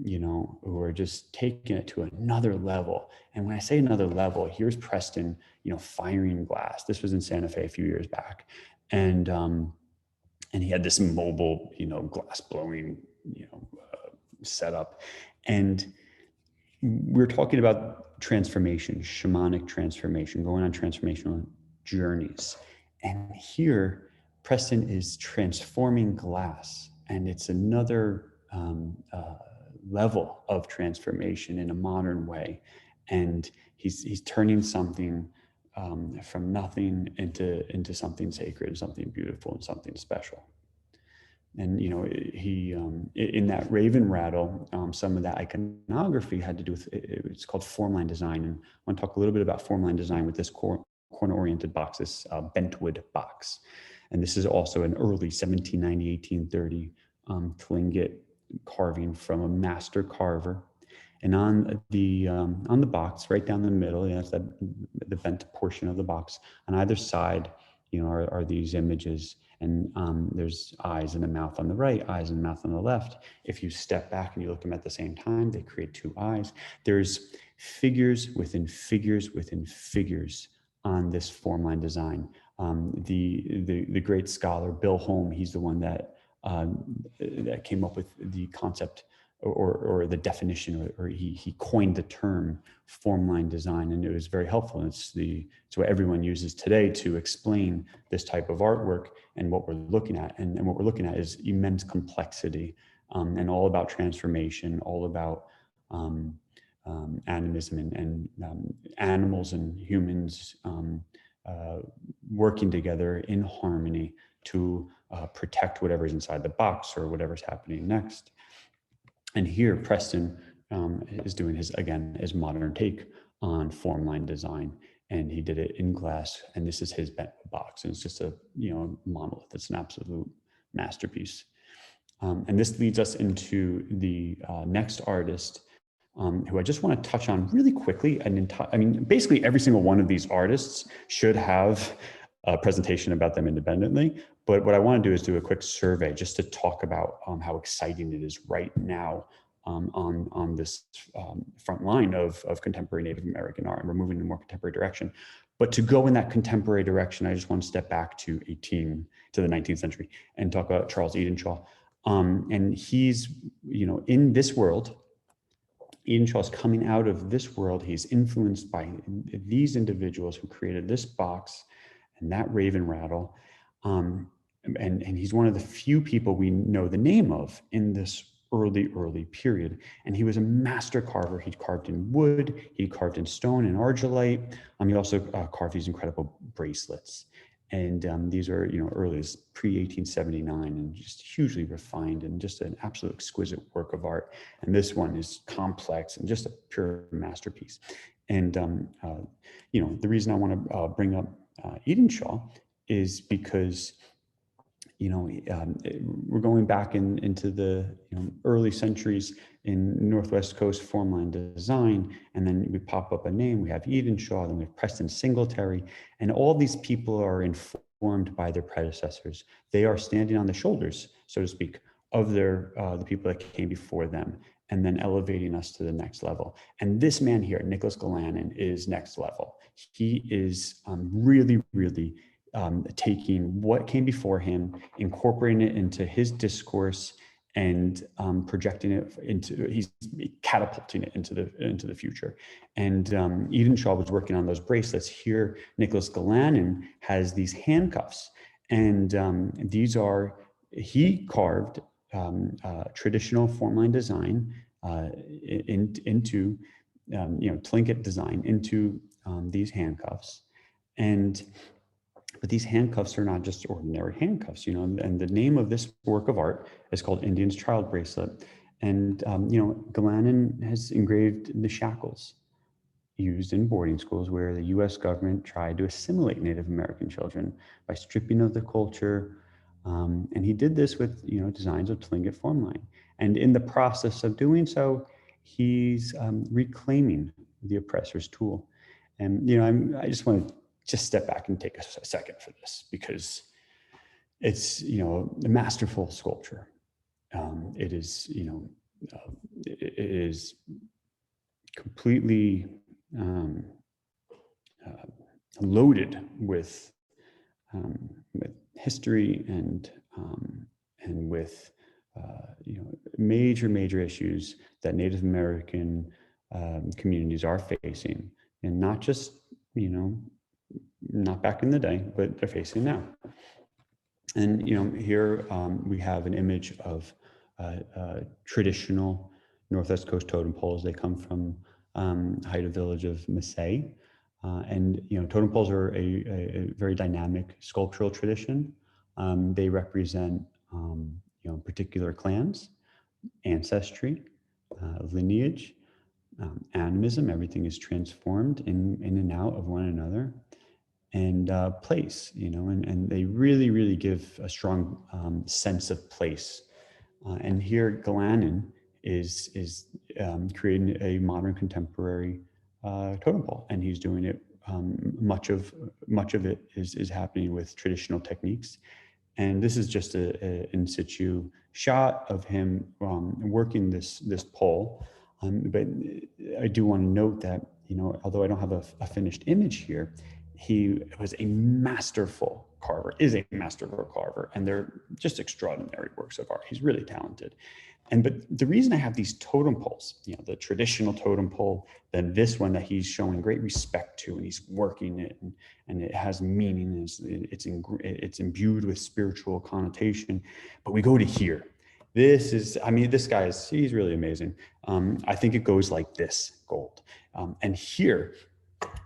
you know, who are just taking it to another level. And when I say another level, here's Preston, you know, firing glass. This was in Santa Fe a few years back. And he had this mobile, you know, glass blowing, you know, setup. And we're talking about transformation, shamanic transformation, going on transformational journeys. And here, Preston is transforming glass, and it's another level of transformation in a modern way. And he's turning something from nothing into something sacred, something beautiful, and something special. And he in that raven rattle, some of that iconography had to do with it's called formline design. And I want to talk a little bit about formline design with this corner-oriented box, this bentwood box. And this is also an early 1790, 1830 Tlingit carving from a master carver. And on the box, right down the middle, that's the bent portion of the box. On either side, are these images. And there's eyes and a mouth on the right, eyes and mouth on the left. If you step back and you look at them at the same time, they create two eyes. There's figures within figures within figures on this formline design. The great scholar Bill Holm, he's the one that came up with the concept or the definition, or he coined the term formline design, and it was very helpful. It's what everyone uses today to explain this type of artwork and what we're looking at. And what we're looking at is immense complexity, and all about transformation, all about animism and animals and humans working together in harmony to protect whatever's inside the box or whatever's happening next. And here, Preston is doing his modern take on formline design, and he did it in glass. And this is his bent box, and it's just a monolith. It's an absolute masterpiece. And this leads us into the next artist, who I just want to touch on really quickly. Basically every single one of these artists should have a presentation about them independently. But what I want to do is do a quick survey just to talk about how exciting it is right now on this front line of contemporary Native American art. And we're moving in a more contemporary direction. But to go in that contemporary direction, I just want to step back to the 19th century and talk about Charles Edenshaw. And he's, in this world, Edenshaw's coming out of this world. He's influenced by these individuals who created this box and that raven rattle. And he's one of the few people we know the name of in this early period. And he was a master carver. He carved in wood, he carved in stone and argillite. He also carved these incredible bracelets. And these are, early as pre-1879 and just hugely refined and just an absolute exquisite work of art. And this one is complex and just a pure masterpiece. And, the reason I want to bring up Edenshaw is because, we're going back into the early centuries in Northwest Coast formline design, and then we pop up a name. We have Edenshaw, then we have Preston Singletary, and all these people are informed by their predecessors. They are standing on the shoulders, so to speak, of the people that came before them, and then elevating us to the next level. And this man here, Nicholas Galanin, is next level. He is really taking what came before him, incorporating it into his discourse, and projecting it he's catapulting it into the future. And Edenshaw was working on those bracelets. Here, Nicholas Galanin has these handcuffs, and he carved traditional formline design into Tlingit design into these handcuffs. But these handcuffs are not just ordinary handcuffs, and the name of this work of art is called Indian's Child Bracelet. And, Galanin has engraved the shackles used in boarding schools where the US government tried to assimilate Native American children by stripping of the culture. And he did this with, designs of Tlingit formline. And in the process of doing so, he's reclaiming the oppressor's tool. And, I just want to step back and take a second for this, because it's, a masterful sculpture. It is, it is completely loaded with history and with major issues that Native American communities are facing, and not just, not back in the day, but they're facing now. And here we have an image of traditional Northwest Coast totem poles. They come from Haida village of Maasai. And totem poles are a very dynamic sculptural tradition. They represent particular clans, ancestry, lineage, animism. Everything is transformed in and out of one another, and place. And they really give a strong sense of place. And here Galanin is creating a modern contemporary totem pole, and he's doing it. Much of it is happening with traditional techniques, and this is just a in situ shot of him working this pole. But I do want to note that although I don't have a finished image here, he was a masterful carver, is a masterful carver, and they're just extraordinary works of art. He's really talented. But the reason I have these totem poles, the traditional totem pole, then this one that he's showing great respect to, and he's working it, and it has meaning, it's imbued with spiritual connotation. But we go to here. This guy he's really amazing. I think it goes like this, gold. And here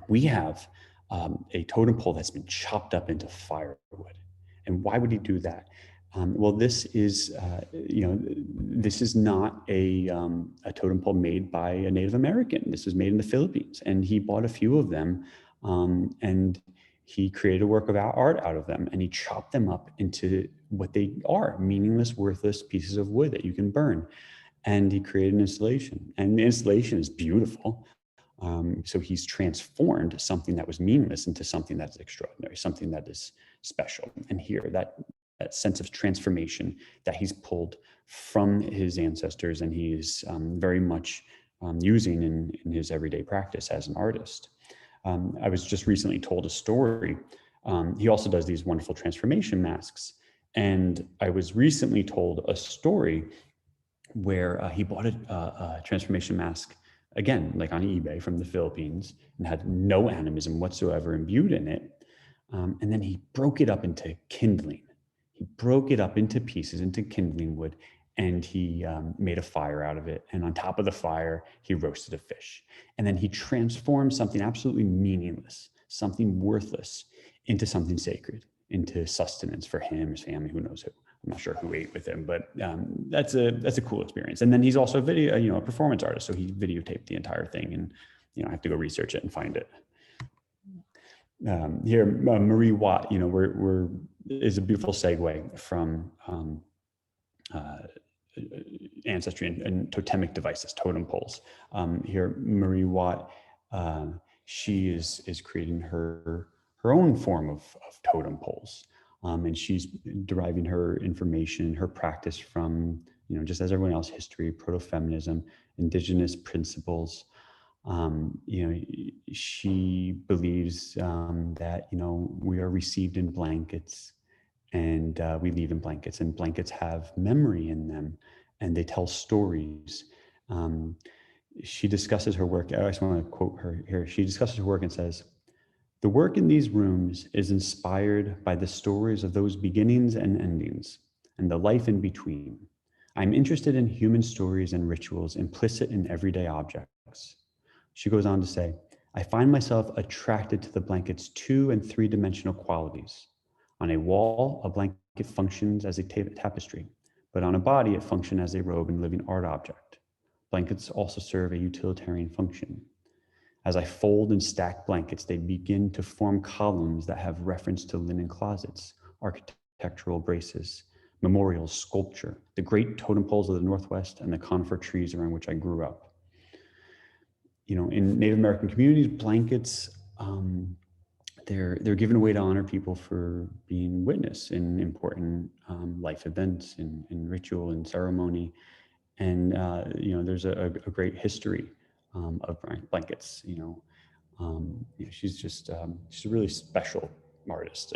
we have a totem pole that's been chopped up into firewood. And why would he do that? Well, this is not a totem pole made by a Native American. This was made in the Philippines, and he bought a few of them, and he created a work of art out of them, and he chopped them up into what they are: meaningless, worthless pieces of wood that you can burn. And he created an installation, and the installation is beautiful. So he's transformed something that was meaningless into something that's extraordinary, something that is special. And here, that sense of transformation that he's pulled from his ancestors, and he is very much using in his everyday practice as an artist. I was just recently told a story. He also does these wonderful transformation masks. And I was recently told a story where he bought a transformation mask, again, like on eBay from the Philippines, and had no animism whatsoever imbued in it. And then he broke it up into kindling. He broke it up into pieces, into kindling wood, and he made a fire out of it. And on top of the fire, he roasted a fish. And then he transformed something absolutely meaningless, something worthless, into something sacred, into sustenance for him, his family, who knows who. I'm not sure who ate with him, but that's a cool experience. And then he's also a performance artist, so he videotaped the entire thing, and I have to go research it and find it. Here, Marie Watt, is a beautiful segue from ancestry and totemic devices, totem poles. Here, Marie Watt, she is creating her own form of totem poles. And she's deriving her information, her practice from, just as everyone else, history, proto-feminism, indigenous principles. She believes that, we are received in blankets, and we leave in blankets, and blankets have memory in them, and they tell stories. She discusses her work. I just want to quote her here. She discusses her work and says, "The work in these rooms is inspired by the stories of those beginnings and endings, and the life in between. I'm interested in human stories and rituals implicit in everyday objects." She goes on to say, "I find myself attracted to the blanket's 2- and 3-dimensional qualities. On a wall, a blanket functions as a tapestry, but on a body, it functions as a robe and living art object. Blankets also serve a utilitarian function. As I fold and stack blankets, they begin to form columns that have reference to linen closets, architectural graces, memorials, sculpture, the great totem poles of the Northwest, and the conifer trees around which I grew up." In Native American communities, blankets, they're given away to honor people for being witness in important life events, in ritual and ceremony. And, there's a great history of blankets. She's she's a really special artist.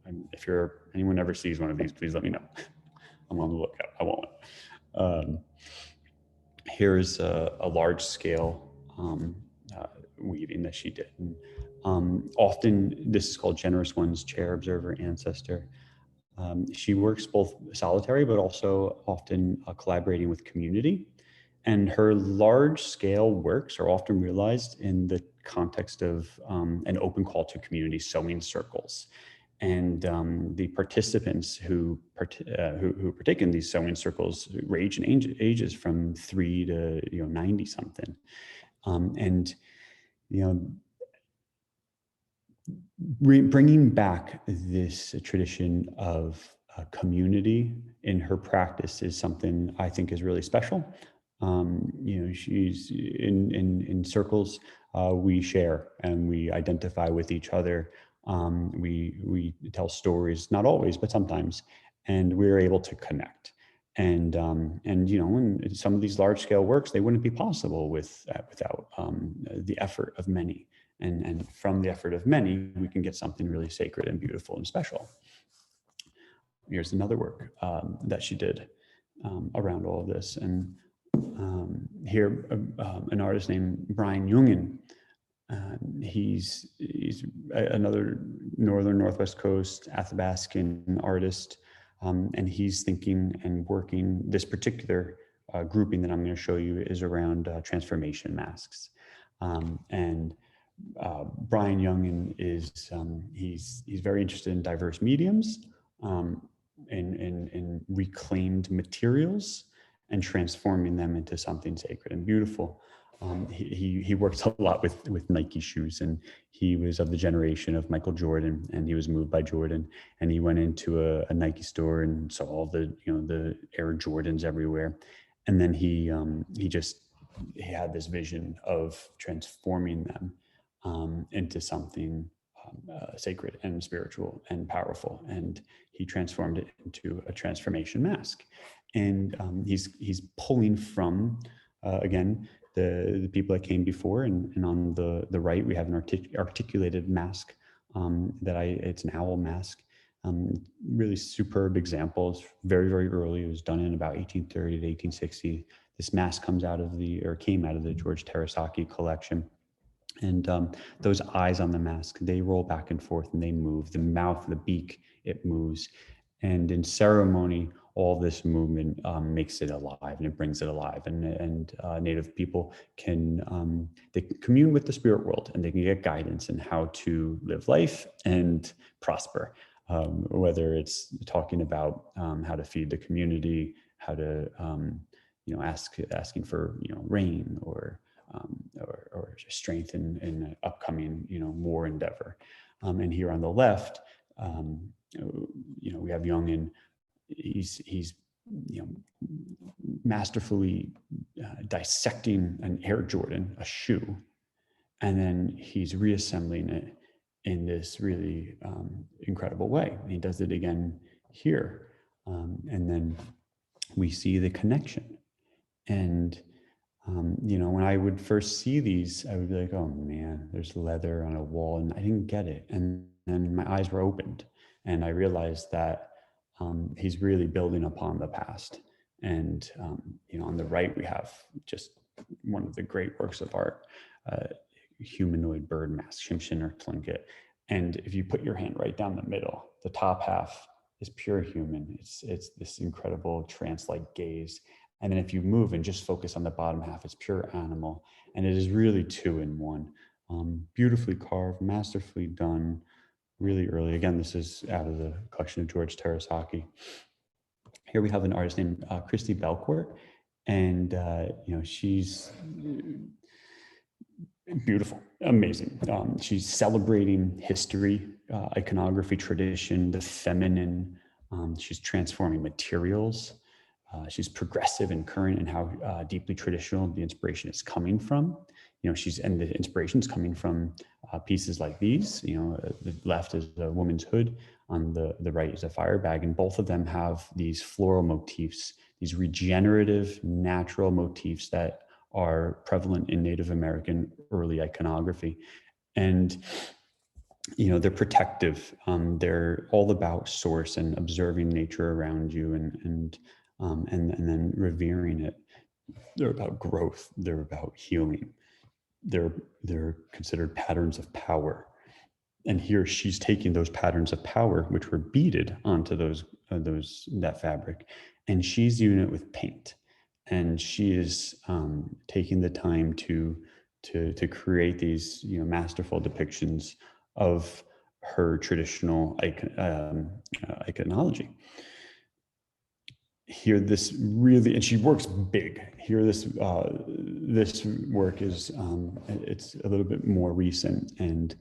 And if anyone ever sees one of these, please let me know. I'm on the lookout. I want one. Here's a large scale weaving that she did. And, often this is called generous one's chair, observer, ancestor. She works both solitary, but also often collaborating with community. And her large scale works are often realized in the context of an open call to community sewing circles. And the participants who partake in these sewing circles range in ages from 3 to 90 something. And bringing back this tradition of community in her practice is something I think is really special. She's in circles, we share and we identify with each other. We tell stories, not always, but sometimes, and we're able to connect. And in some of these large scale works, they wouldn't be possible without the effort of many. And from the effort of many, we can get something really sacred and beautiful and special. Here's another work that she did around all of this. And here, an artist named Brian Jungen. He's another northern northwest coast Athabascan artist, and he's thinking and working. This particular grouping that I'm going to show you is around transformation masks, and Brian Jungen is he's very interested in diverse mediums, in reclaimed materials, and transforming them into something sacred and beautiful. He works a lot with Nike shoes, and he was of the generation of Michael Jordan, and he was moved by Jordan, and he went into a Nike store and saw all the the Air Jordans everywhere, and then he had this vision of transforming them into something sacred and spiritual and powerful, and he transformed it into a transformation mask. And he's pulling from again the people that came before, and on the right we have an articulated mask it's an owl mask. Really superb examples, very, very early. It was done in about 1830 to 1860. This mask came out of the George Terasaki collection. And those eyes on the mask, they roll back and forth and they move. The mouth, the beak, it moves. And in ceremony, all this movement makes it alive, and it brings it alive. And Native people can commune with the spirit world, and they can get guidance in how to live life and prosper. Whether it's talking about how to feed the community, how to asking for rain or strength in an upcoming war endeavor. And here on the left, we have Jungen. He's masterfully dissecting an Air Jordan, a shoe, and then he's reassembling it in this really incredible way. And he does it again here, and then we see the connection. And when I would first see these, I would be like, oh man, there's leather on a wall, and I didn't get it. And then my eyes were opened, and I realized that he's really building upon the past. And on the right, we have just one of the great works of art, humanoid bird mask, Shimshin or Tlingit. And if you put your hand right down the middle, the top half is pure human. It's this incredible trance-like gaze. And then if you move and just focus on the bottom half, it's pure animal. And it is really two in one. Beautifully carved, masterfully done, really early. Again, this is out of the collection of George Terasaki. Here we have an artist named Christy Belcourt. And, she's beautiful, amazing. She's celebrating history, iconography, tradition, the feminine. She's transforming materials. She's progressive and current in how deeply traditional the inspiration is coming from. And the inspiration is coming from pieces like these. The left is a woman's hood, on the right is a fire bag, and both of them have these floral motifs, these regenerative, natural motifs that are prevalent in Native American early iconography. And they're protective. They're all about source and observing nature around you, and then revering it. They're about growth. They're about healing. they're considered patterns of power. And here she's taking those patterns of power, which were beaded onto that fabric, and she's doing it with paint. And she is taking the time to create these, you know, masterful depictions of her traditional iconology. Here, this really, and she works big. Here, this work is it's a little bit more recent, and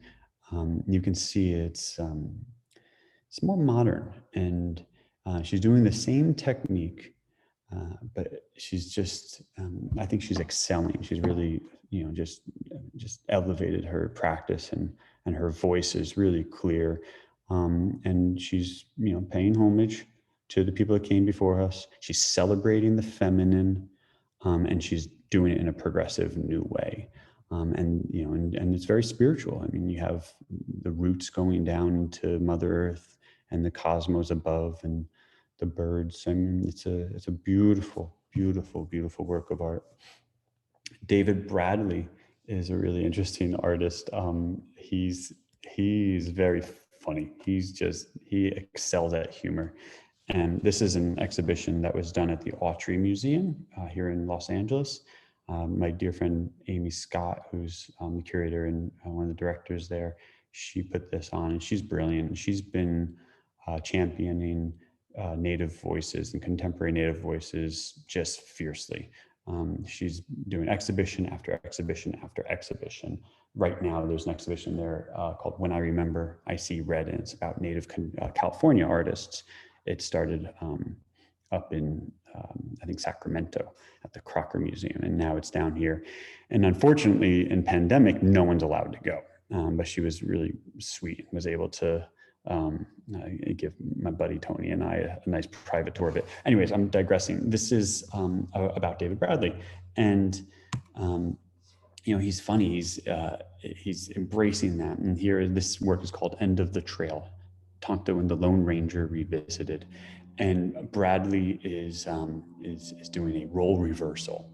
you can see it's more modern, and she's doing the same technique, but she's just I think she's excelling. She's really, you know, just elevated her practice, and her voice is really clear, and she's, you know, paying homage to the people that came before us. She's celebrating the feminine, and she's doing it in a progressive new way. And, you know, and it's very spiritual. I mean, you have the roots going down into Mother Earth and the cosmos above, and the birds. I mean, it's a beautiful, beautiful, beautiful work of art. David Bradley is a really interesting artist. He's very funny. He excels at humor. And this is an exhibition that was done at the Autry Museum here in Los Angeles. My dear friend Amy Scott, who's the curator and one of the directors there, she put this on, and she's brilliant. She's been championing Native voices and contemporary Native voices just fiercely. She's doing exhibition after exhibition after exhibition. Right now, there's an exhibition there called When I Remember, I See Red, and it's about Native California artists. It started up in, I think, Sacramento at the Crocker Museum, and now it's down here. And unfortunately, in pandemic, no one's allowed to go. But she was really sweet and was able to give my buddy Tony and I a nice private tour of it. Anyways, I'm digressing. This is about David Bradley, and you know, he's funny. He's embracing that. And here, this work is called "End of the Trail," Tonto and the Lone Ranger Revisited. And Bradley is doing a role reversal,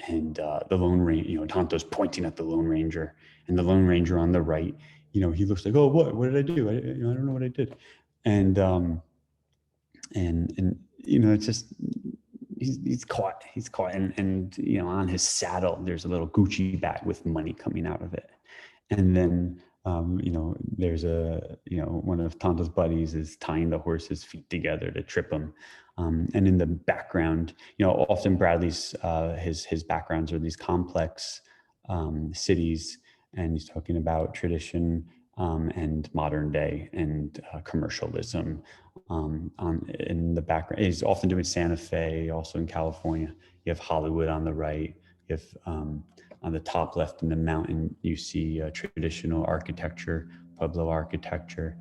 and the Lone Ranger, you know, Tonto's pointing at the Lone Ranger, and the Lone Ranger on the right, you know, he looks like, oh, what did I do? I don't know what I did. And you know, it's just, he's caught, and you know, on his saddle, there's a little Gucci bag with money coming out of it. And then, you know, there's one of Tonto's buddies is tying the horse's feet together to trip him. And in the background, you know, often Bradley's, his backgrounds are these complex cities, and he's talking about tradition and modern day and commercialism. In the background, he's often doing Santa Fe, also in California. You have Hollywood on the right. You have on the top left in the mountain, you see traditional architecture, Pueblo architecture.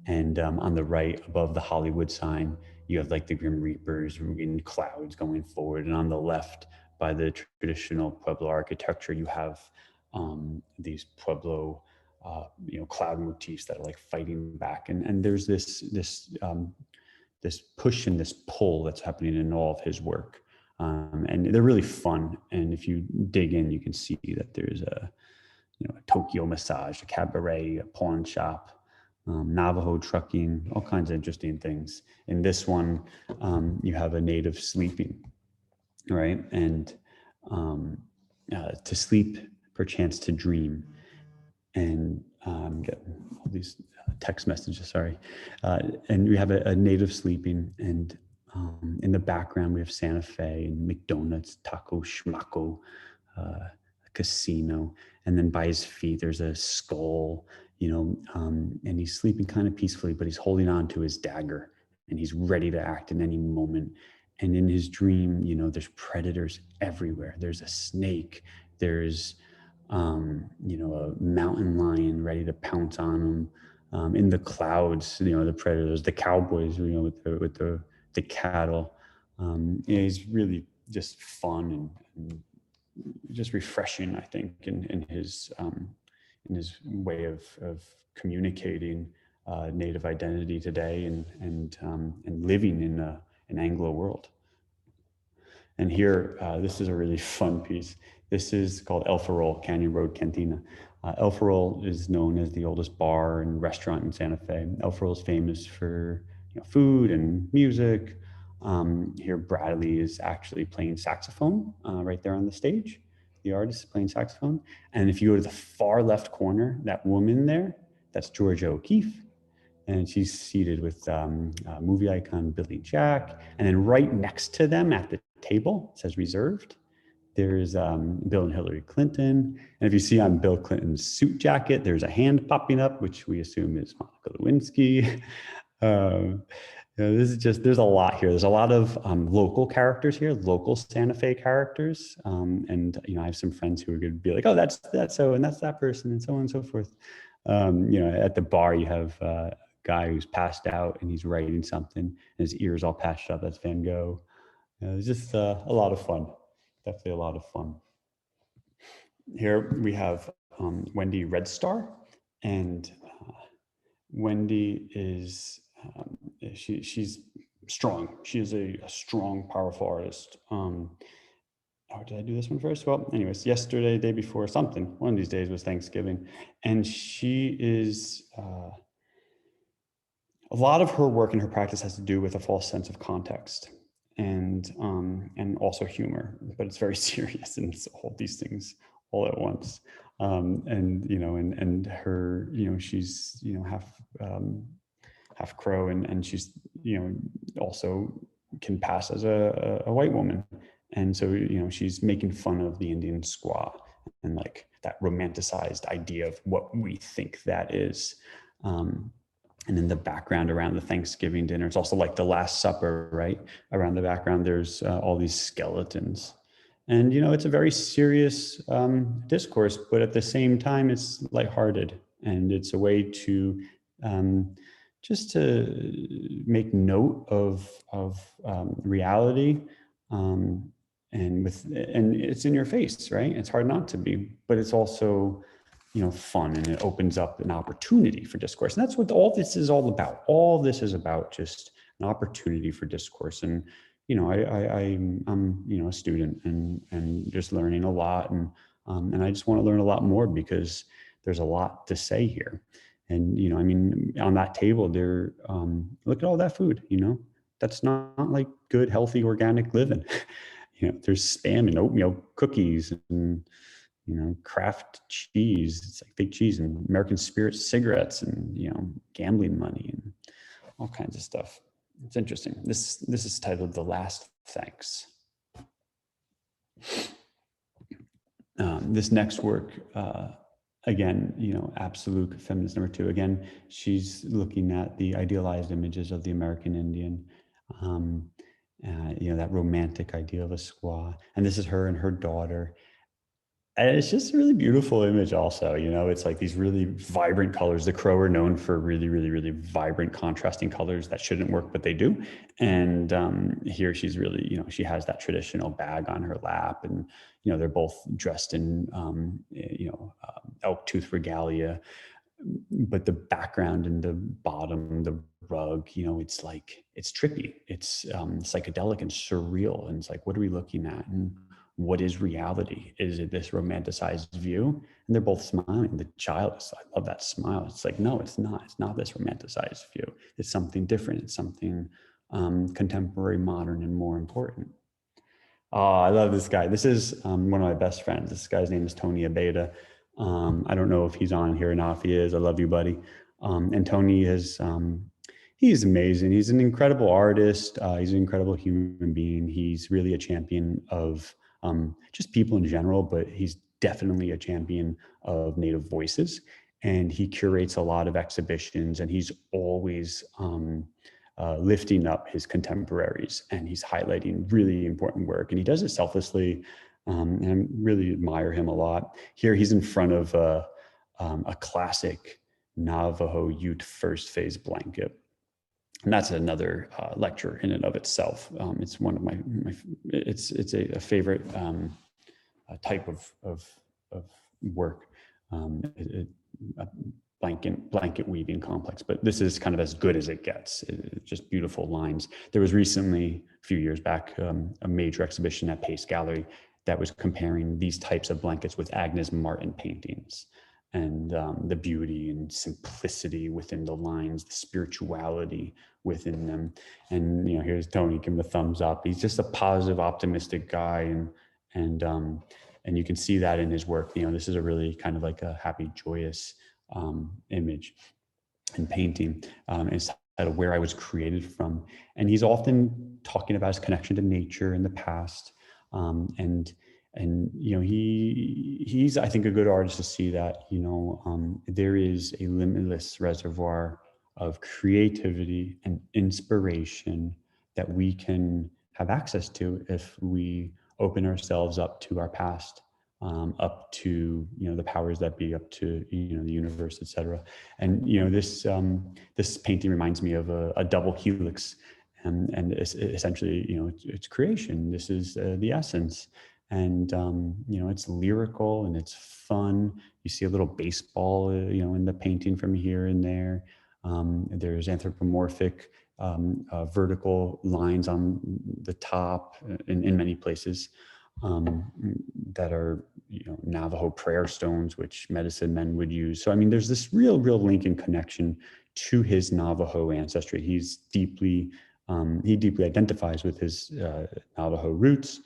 And on the right, above the Hollywood sign, you have like the Grim Reapers in clouds going forward. And on the left, by the traditional Pueblo architecture, you have these Pueblo, you know, cloud motifs that are like fighting back. And there's this push and this pull that's happening in all of his work. And they're really fun. And if you dig in, you can see that there's a Tokyo massage, a cabaret, a pawn shop, Navajo trucking, all kinds of interesting things. In this one, you have a native sleeping, right? And to sleep, perchance to dream. And getting all these text messages, sorry. And we have a native sleeping, and in the background, we have Santa Fe and McDonald's, Taco Schmacko, a casino. And then by his feet, there's a skull, you know, and he's sleeping kind of peacefully, but he's holding on to his dagger, and he's ready to act in any moment. And in his dream, you know, there's predators everywhere. There's a snake. There's, you know, a mountain lion ready to pounce on him. In the clouds, you know, the predators, the cowboys, you know, with the cattle. He's really just fun and just refreshing, I think, in his way of communicating Native identity today and living in an Anglo world. And here, this is a really fun piece. This is called El Farol, Canyon Road Cantina. El Farol is known as the oldest bar and restaurant in Santa Fe. El Farol is famous for food and music. Here, Bradley is actually playing saxophone right there on the stage. The artist is playing saxophone. And if you go to the far left corner, that woman there, that's Georgia O'Keeffe. And she's seated with movie icon Billy Jack. And then right next to them at the table, it says reserved, there's Bill and Hillary Clinton. And if you see on Bill Clinton's suit jacket, there's a hand popping up, which we assume is Monica Lewinsky. This is just, there's a lot here. There's a lot of local characters here, local Santa Fe characters. And, I have some friends who are going to be like, oh, that's so, and that's that person, and so on and so forth. At the bar, you have a guy who's passed out and he's writing something, and his ears all patched up. That's Van Gogh. It's just a lot of fun. Definitely a lot of fun. Here we have Wendy Red Star, and Wendy is she's strong. She is a strong, powerful artist. Oh, did I do this one first? Well, anyways, yesterday, day before, something. One of these days was Thanksgiving, and she is. A lot of her work and her practice has to do with a false sense of context and also humor, but it's very serious, and it's all these things all at once. And her, she's half Crow, and she's also can pass as a white woman, and so she's making fun of the Indian squaw and like that romanticized idea of what we think that is. And in the background around the Thanksgiving dinner, it's also like the Last Supper, right? Around the background, there's all these skeletons. And, it's a very serious discourse, but at the same time, it's lighthearted. And it's a way to just to make note of reality. And it's in your face, right? It's hard not to be, but it's also fun, and it opens up an opportunity for discourse. And that's what all this is all about. All this is about just an opportunity for discourse. And, I'm a student and just learning a lot. And I just want to learn a lot more because there's a lot to say here. And, on that table there, look at all that food, that's not like good, healthy, organic living. There's Spam and oatmeal cookies and, Kraft cheese. It's like fake cheese and American Spirit cigarettes and, gambling money and all kinds of stuff. It's interesting. This is titled The Last Thanks. This next work, again, absolute feminist number 2. Again, she's looking at the idealized images of the American Indian, that romantic idea of a squaw. And this is her and her daughter. And it's just a really beautiful image also, it's like these really vibrant colors. The Crow are known for really, really, really vibrant contrasting colors that shouldn't work, but they do. And here she's really, she has that traditional bag on her lap, and, they're both dressed in, elk tooth regalia, but the background and the bottom, the rug, it's like, it's trippy. It's psychedelic and surreal. And it's like, what are we looking at? And what is reality? Is it this romanticized view? And they're both smiling. The child, I love that smile. It's like, no, it's not. It's not this romanticized view. It's something different. It's something contemporary, modern, and more important. Oh, I love this guy. This is one of my best friends. This guy's name is Tony Abeda. I don't know if he's on here or not. If he is, I love you, buddy. And Tony is, he's amazing. He's an incredible artist. He's an incredible human being. He's really a champion of just people in general, but he's definitely a champion of Native voices. And he curates a lot of exhibitions, and he's always lifting up his contemporaries, and he's highlighting really important work, and he does it selflessly. And I really admire him a lot. Here he's in front of a classic Navajo Ute first phase blanket. And that's another lecture in and of itself. It's one of my it's a favorite type of work, a blanket weaving complex. But this is kind of as good as it gets. It's just beautiful lines. There was recently, a few years back, a major exhibition at Pace Gallery that was comparing these types of blankets with Agnes Martin paintings, and the beauty and simplicity within the lines, the spirituality within them. And here's Tony giving a thumbs up. He's just a positive, optimistic guy, and you can see that in his work. This is a really kind of like a happy, joyous image and painting. It's titled "Where I Was Created From," and he's often talking about his connection to nature in the past, and he's, I think, a good artist to see that there is a limitless reservoir of creativity and inspiration that we can have access to if we open ourselves up to our past, up to the powers that be, up to the universe, etc. And this painting reminds me of a double helix, and it's essentially it's creation. This is the essence. And it's lyrical and it's fun. You see a little baseball in the painting from here and there. There's anthropomorphic vertical lines on the top in many places that are Navajo prayer stones, which medicine men would use. So there's this real link and connection to his Navajo ancestry. He deeply identifies with his Navajo roots,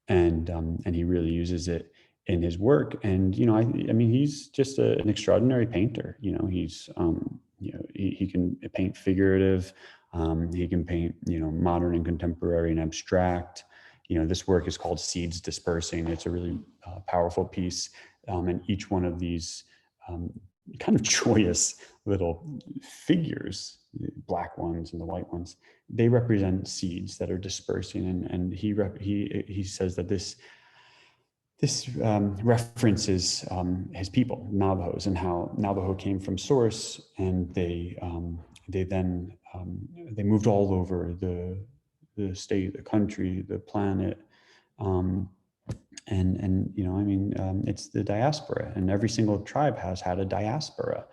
and he really uses it in his work. And he's just an extraordinary painter. He's he can paint figurative, he can paint modern and contemporary and abstract. This work is called Seeds Dispersing. It's a really powerful piece, and each one of these kind of joyous little figures, the black ones and the white ones, they represent seeds that are dispersing. And he says that this references his people, Navajos, and how Navajo came from source, and they then they moved all over the state, the country, the planet, it's the diaspora, and every single tribe has had a diaspora,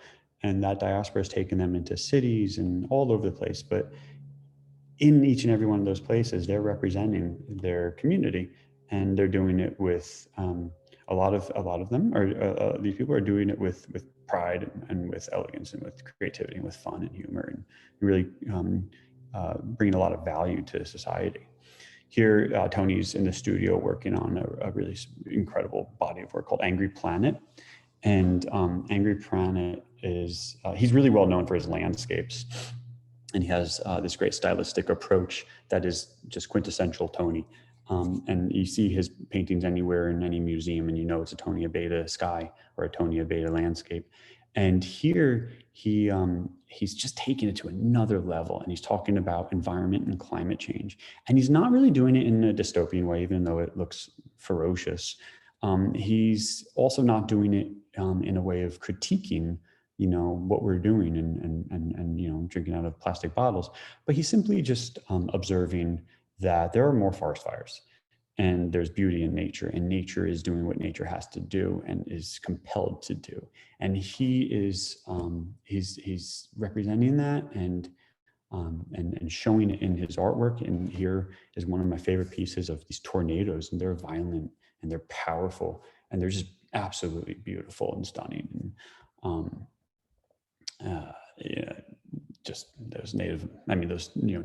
and that diaspora has taken them into cities and all over the place. But in each and every one of those places, they're representing their community, and they're doing it with a lot of them, or these people are doing it with pride and with elegance and with creativity and with fun and humor, and really bringing a lot of value to society. Here, Tony's in the studio working on a really incredible body of work called Angry Planet. And Angry Planet is, he's really well known for his landscapes. And he has this great stylistic approach that is just quintessential Tony. And you see his paintings anywhere in any museum, and it's a Tony Abeta sky or a Tony Abeta landscape. And here he's just taking it to another level, and he's talking about environment and climate change. And he's not really doing it in a dystopian way, even though it looks ferocious. He's also not doing it in a way of critiquing, what we're doing and drinking out of plastic bottles. But he's simply just observing that there are more forest fires, and there's beauty in nature, and nature is doing what nature has to do and is compelled to do. And he is he's representing that and showing it in his artwork. And here is one of my favorite pieces of these tornadoes, and they're violent and they're powerful, and they're just absolutely beautiful and stunning. And just those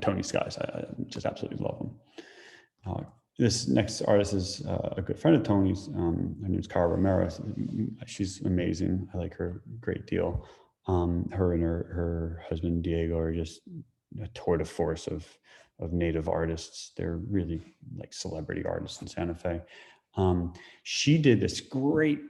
Tony skies, I just absolutely love them. This next artist is a good friend of Tony's. Her name is Cara Romero. She's amazing. I like her a great deal. Her and her husband Diego are just a tour de force of native artists. They're really like celebrity artists in Santa Fe. She did this great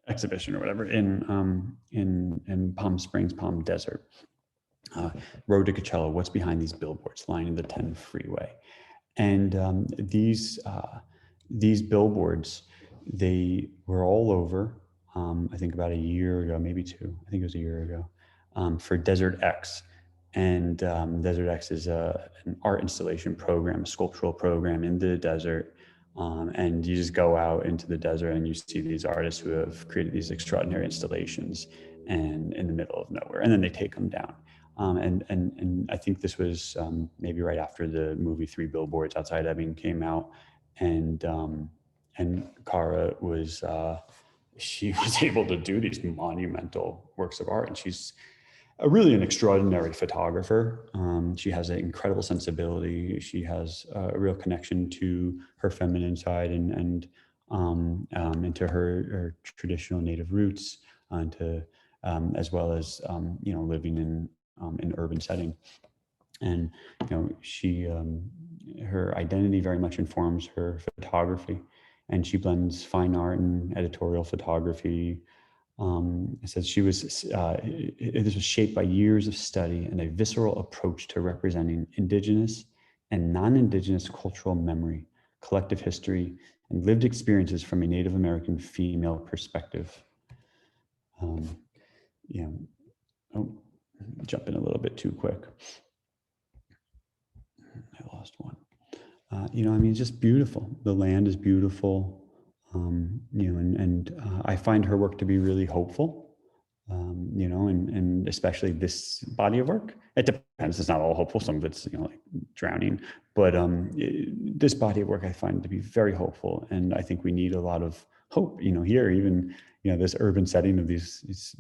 exhibition or whatever in Palm Springs, Palm Desert. Road to Coachella, what's behind these billboards lining the 10 freeway. And these billboards, they were all over, I think about a year ago, maybe two, I think it was a year ago, for Desert X. And Desert X is an art installation program, a sculptural program in the desert. And you just go out into the desert and you see these artists who have created these extraordinary installations and in the middle of nowhere, and then they take them down. And I think this was maybe right after the movie Three Billboards Outside Ebbing came out, and Cara was she was able to do these monumental works of art, and she's really an extraordinary photographer. She has an incredible sensibility. She has a real connection to her feminine side and to her traditional native roots, and to as well as living in an urban setting. And she her identity very much informs her photography, and she blends fine art and editorial photography. It says she was, this was shaped by years of study and a visceral approach to representing indigenous and non-indigenous cultural memory, collective history, and lived experiences from a Native American female perspective. Oh, jump in a little bit too quick. I lost one. It's just beautiful. The land is beautiful. I find her work to be really hopeful, and especially this body of work. It depends. It's not all hopeful. Some of it's, like drowning, but this body of work I find to be very hopeful. And I think we need a lot of hope, here, even, this urban setting of these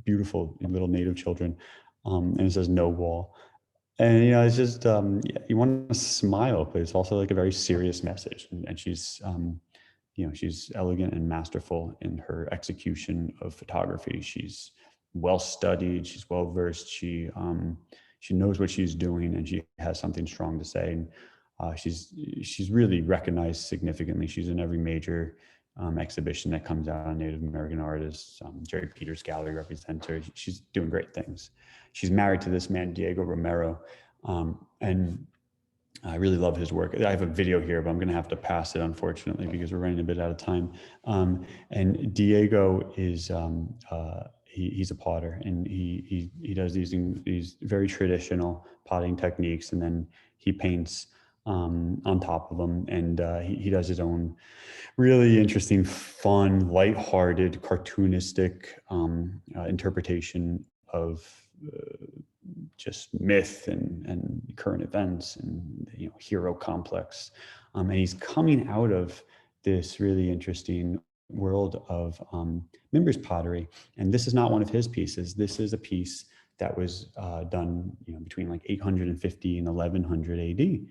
beautiful little Native children. And it says no wall. And it's just you want to smile, but it's also like a very serious message. And she's she's elegant and masterful in her execution of photography. She's well studied. She's well versed. She knows what she's doing, and she has something strong to say. And she's really recognized significantly. She's in every major exhibition that comes out on Native American artists. Jerry Peters Gallery represents her. She's doing great things. She's married to this man, Diego Romero, and I really love his work. I have a video here, but I'm going to have to pass it, unfortunately, because we're running a bit out of time. And Diego is he's a potter, and he does these very traditional potting techniques, and then he paints on top of them, and he does his own really interesting, fun, lighthearted, cartoonistic interpretation of just myth and current events and hero complex. And he's coming out of this really interesting world of Mimbres pottery. And this is not one of his pieces. This is a piece that was done between like 850 and 1100 AD.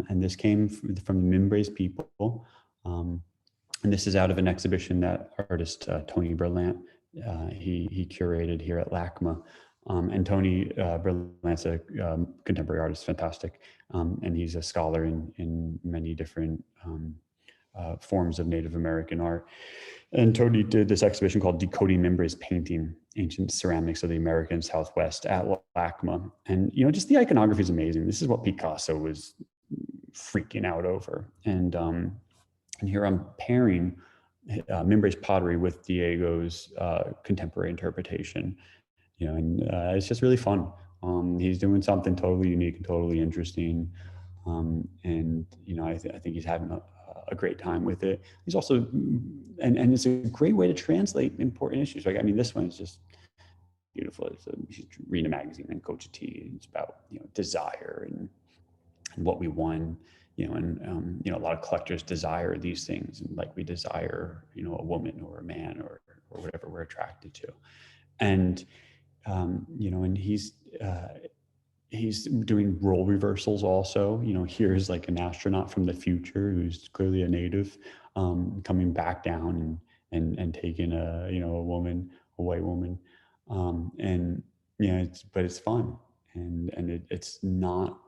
And this came from the Mimbres people. And this is out of an exhibition that artist Tony Berlant he curated here at LACMA. And Tony Berlant's a contemporary artist, fantastic, and he's a scholar in many different forms of Native American art. And Tony did this exhibition called Decoding Mimbres Painting, Ancient Ceramics of the American Southwest at LACMA. And just the iconography is amazing. This is what Picasso was freaking out over. And here I'm pairing Mimbres pottery with Diego's contemporary interpretation. And it's just really fun. He's doing something totally unique and totally interesting. And I think he's having a great time with it. He's also, and it's a great way to translate important issues. Like, this one is just beautiful. She's reading a magazine and Coach T. It's about, desire and what we want, and a lot of collectors desire these things. And like we desire, a woman or a man or whatever we're attracted to. And, and he's doing role reversals also. Here's like an astronaut from the future who's clearly a native, coming back down and taking a white woman. But it's fun. And it's not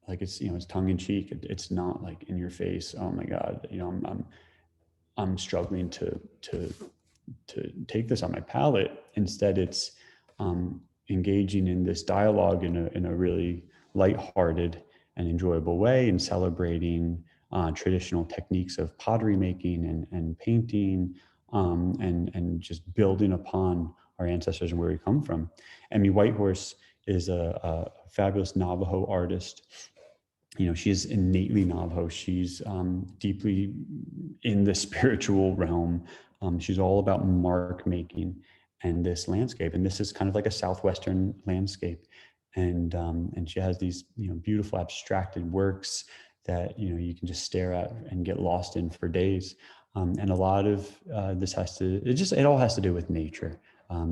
like it's tongue in cheek. It's not like in your face. Oh my God, I'm struggling to take this on my palate. Instead, it's engaging in this dialogue in a really lighthearted and enjoyable way, and celebrating traditional techniques of pottery making and painting, and just building upon our ancestors and where we come from. Emmy Whitehorse is a fabulous Navajo artist. She is innately Navajo. She's deeply in the spiritual realm. She's all about mark making and this landscape. And this is kind of like a Southwestern landscape. And she has these, beautiful abstracted works that, you can just stare at and get lost in for days. And a lot of this it all has to do with nature,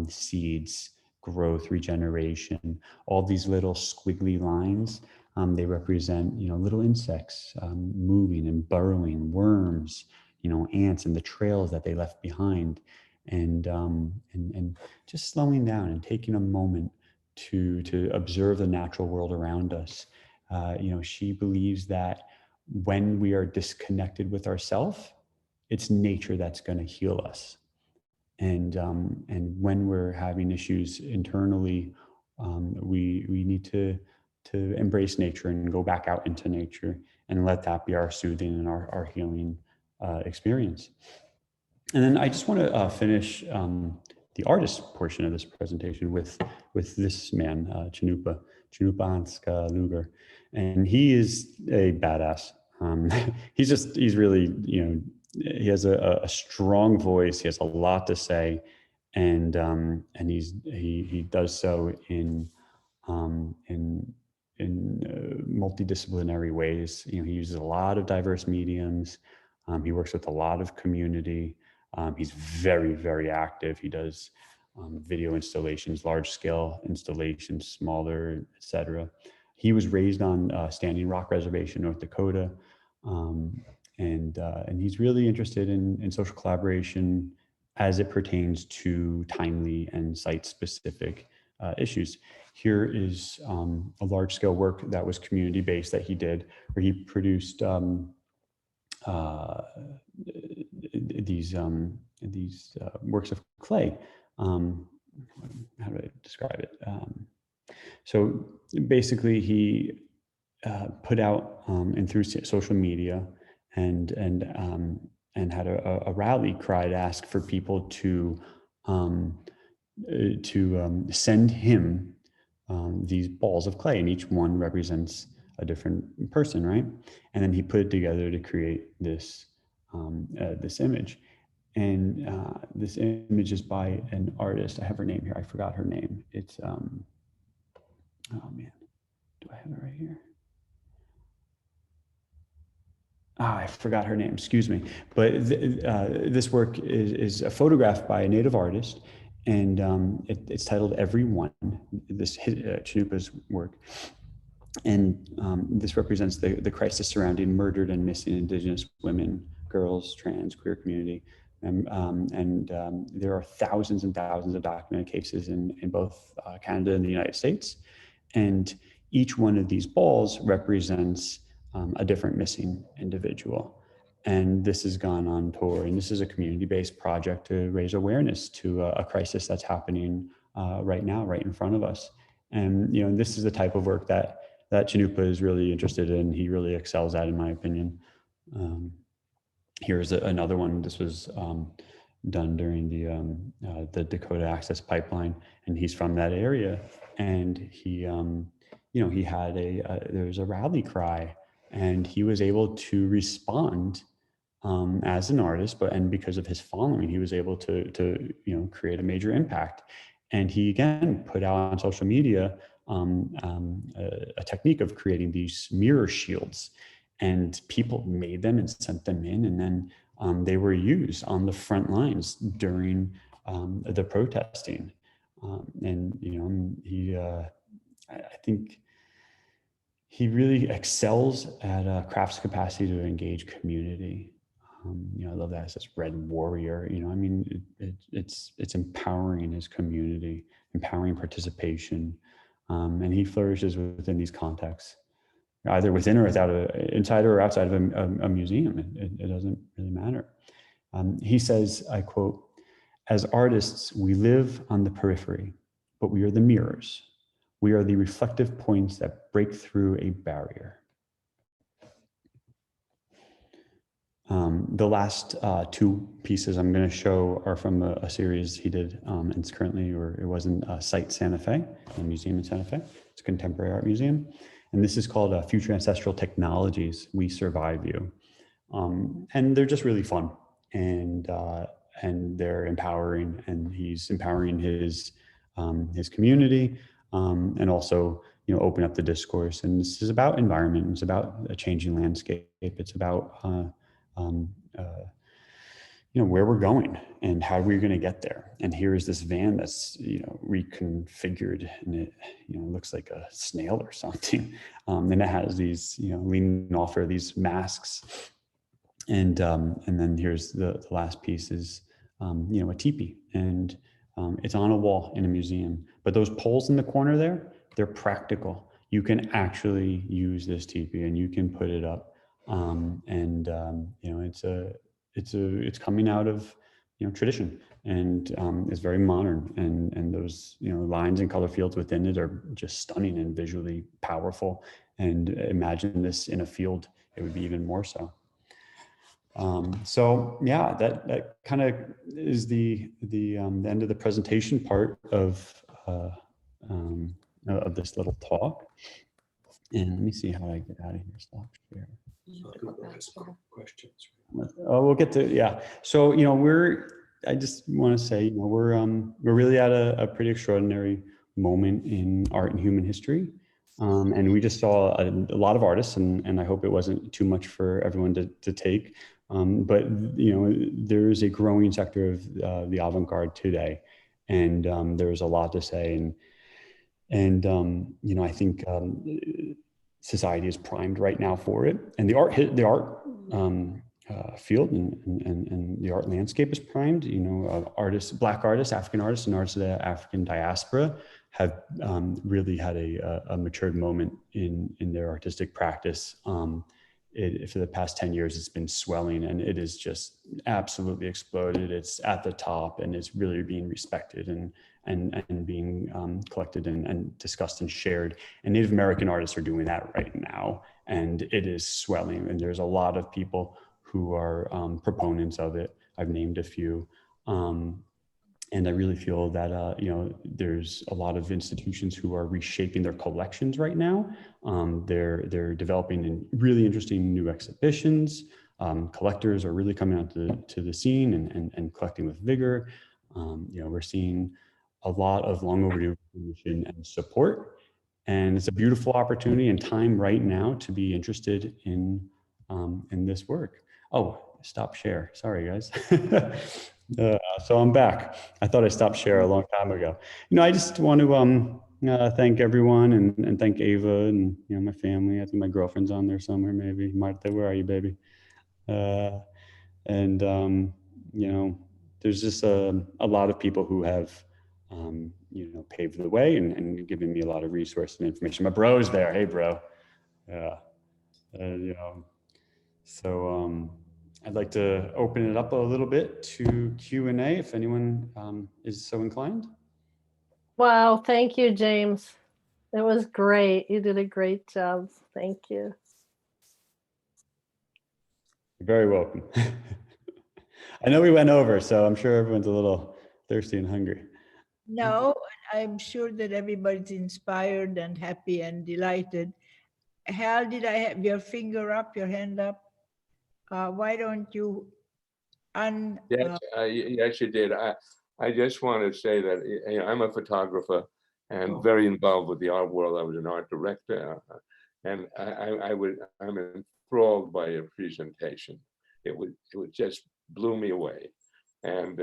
seeds, growth, regeneration, all these little squiggly lines. They represent, little insects moving and burrowing, worms, ants, and the trails that they left behind, and just slowing down and taking a moment to observe the natural world around us. She believes that when we are disconnected with ourselves, it's nature that's going to heal us. And when we're having issues internally, we need to embrace nature and go back out into nature and let that be our soothing and our healing experience. And then I just want to finish the artist portion of this presentation with this man, Chinupa Anska Luger, and he is a badass. He's really, he has a strong voice. He has a lot to say, and he does so in multidisciplinary ways. He uses a lot of diverse mediums. He works with a lot of community. He's very, very active. He does video installations, large scale installations, smaller, etc. He was raised on Standing Rock Reservation, North Dakota. And he's really interested in social collaboration as it pertains to timely and site-specific issues. Here is a large-scale work that was community-based that he did, where he produced these works of clay. How do I describe it? So basically, he put out and through social media and had a rally cry to ask for people to send him these balls of clay, and each one represents a different person, right? And then he put it together to create this this image. And this image is by an artist. I have her name here. I forgot her name. It's oh man, do I have it right here? I forgot her name, excuse me. But this work is a photograph by a native artist, and it's titled Every One, this Chinupa's work. And this represents the crisis surrounding murdered and missing Indigenous women, girls, trans, queer community. And there are thousands and thousands of documented cases in both Canada and the United States. And each one of these balls represents a different missing individual. And this has gone on tour, and this is a community-based project to raise awareness to a crisis that's happening right now, right in front of us. And this is the type of work that Chinupa is really interested in. He really excels at, in my opinion. Here's another one. This was done during the Dakota Access Pipeline, and he's from that area. And he, he had there was a rally cry, and he was able to respond as an artist, and because of his following, he was able to create a major impact. And he again put out on social media a technique of creating these mirror shields, and people made them and sent them in, and then they were used on the front lines during the protesting. I think he really excels at Craft's capacity to engage community. I love that. It's this red warrior. It's empowering his community, empowering participation, and he flourishes within these contexts, either within or without inside or outside of a museum. It doesn't really matter. He says, I quote, "As artists, we live on the periphery, but we are the mirrors. We are the reflective points that break through a barrier." The last two pieces I'm going to show are from a series he did. It's currently, or it was in Site Santa Fe, a museum in Santa Fe. It's a contemporary art museum. And this is called Future Ancestral Technologies, We Survive You. And they're just really fun. And they're empowering, and he's empowering his community. and also, open up the discourse. And this is about environment. It's about a changing landscape. It's about, where we're going and how we're going to get there. And here is this van that's, reconfigured, and it, looks like a snail or something. And it has these, leaning off are these masks. And then here's the last piece is, a teepee, and it's on a wall in a museum. But those poles in the corner there, they're practical. You can actually use this teepee and you can put it up. It's coming out of, tradition, and it's very modern. And those, lines and color fields within it are just stunning and visually powerful. And imagine this in a field, it would be even more so. So yeah, that kind of is the end of the presentation part of this little talk. And let me see how I get out of here. Stop share. Questions. Oh, we'll get to, yeah. So, I just want to say, we're really at a pretty extraordinary moment in art and human history. And we just saw a lot of artists, and I hope it wasn't too much for everyone to take. But, there is a growing sector of the avant-garde today, and there's a lot to say. And I think society is primed right now for it, and the art field and the art landscape is primed. Artists, Black artists, African artists, and artists of the African diaspora have really had a matured moment in their artistic practice. For the past 10 years, it's been swelling, and it is just absolutely exploded. It's at the top, and it's really being respected and being collected and discussed and shared. And Native American artists are doing that right now, and it is swelling. And there's a lot of people who are proponents of it. I've named a few. And I really feel that, there's a lot of institutions who are reshaping their collections right now. They're developing in really interesting new exhibitions. Collectors are really coming out to the scene and collecting with vigor. We're seeing a lot of long overdue recognition and support. And it's a beautiful opportunity and time right now to be interested in this work. Oh, stop share. Sorry, guys. So I'm back. I thought I stopped share a long time ago. I just want to thank everyone and thank Ava and my family. I think my girlfriend's on there somewhere, maybe. Martha, where are you, baby? There's just a lot of people who have paved the way and given me a lot of resources and information. My bro's there. Hey, bro. Yeah. So I'd like to open it up a little bit to Q&A if anyone is so inclined. Wow, thank you, James. It was great. You did a great job. Thank you. You're very welcome. I know we went over, so I'm sure everyone's a little thirsty and hungry. No, I'm sure that everybody's inspired and happy and delighted. Hal, did I have your finger up, your hand up? Why don't you Yes, yes, you did. I just want to say that I'm a photographer and very involved with the art world. I was an art director, and I'm enthralled by your presentation. It just blew me away, and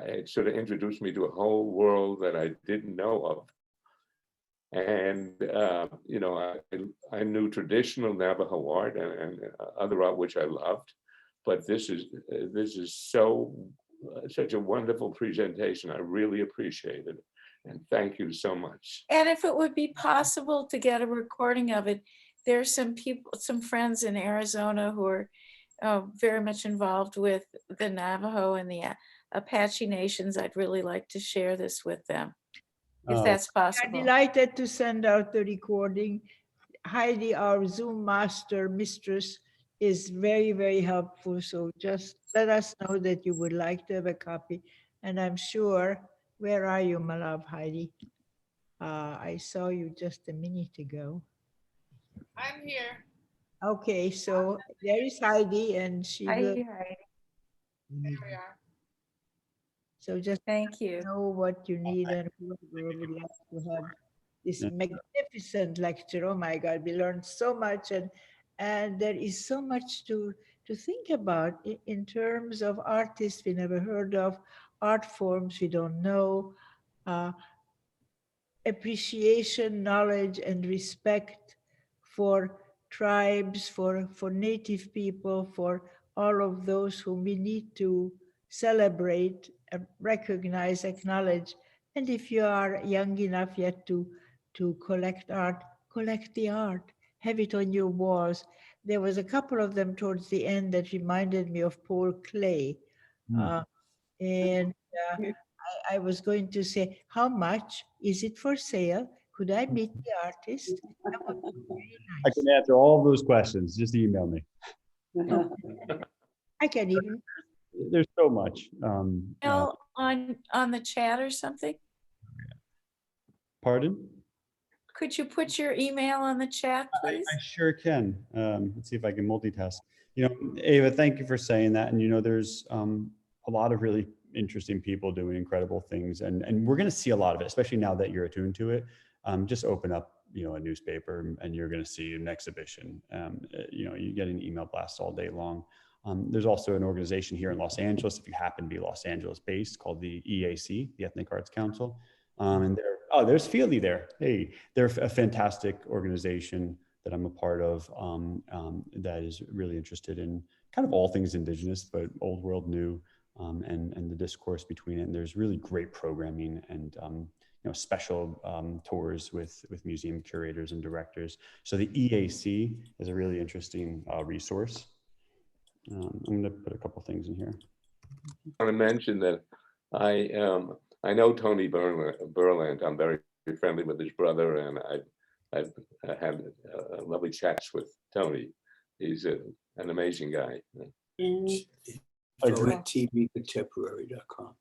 it sort of introduced me to a whole world that I didn't know of. And I knew traditional Navajo art and other art which I loved, but this is such a wonderful presentation. I really appreciate it, and thank you so much. And if it would be possible to get a recording of it, there's some friends in Arizona who are very much involved with the Navajo and the Apache nations. I'd really like to share this with them, if that's I'm possible. delighted to send out the recording. Heidi, our Zoom master mistress, is very, very helpful. So just let us know that you would like to have a copy. And I'm sure, where are you, my love, Heidi? I saw you just a minute ago. I'm here. Okay, so there is Heidi, and she will. There we are. So just Thank you. know what you need, and whoever would like to have this Yeah. magnificent lecture. Oh my God, we learned so much, and there is so much to think about in terms of artists we never heard of, art forms we don't know, uh, appreciation, knowledge, and respect for tribes, for native people, for all of those whom we need to celebrate, recognize, acknowledge. And if you are young enough yet to collect art, collect the art, have it on your walls. There was a couple of them towards the end that reminded me of Paul Klee. And I was going to say, how much is it for sale? Could I meet the artist? That would be very I nice. can answer all of those questions. Just email me. I can even, There's so much. Email on the chat or something? Pardon? Could you put your email on the chat, please? I sure can. Let's see if I can multitask. You know, Ava, thank you for saying that. And you know, there's a lot of really interesting people doing incredible things, and we're going to see a lot of it, especially now that you're attuned to it. Just open up, you know, a newspaper, and you're going to see an exhibition. You know, you get an email blast all day long. There's also an organization here in Los Angeles, if you happen to be Los Angeles based, called the EAC, the Ethnic Arts Council. And there's Feely there. Hey, they're a fantastic organization that I'm a part of, that is really interested in kind of all things Indigenous, but old world, new, and the discourse between it. And there's really great programming and you know, special tours with museum curators and directors. So the EAC is a really interesting resource. I'm going to put a couple things in here. I want to mention that I know Tony Berland. I'm very friendly with his brother, and I've had lovely chats with Tony. He's an amazing guy. Info at tvcontemporary.com.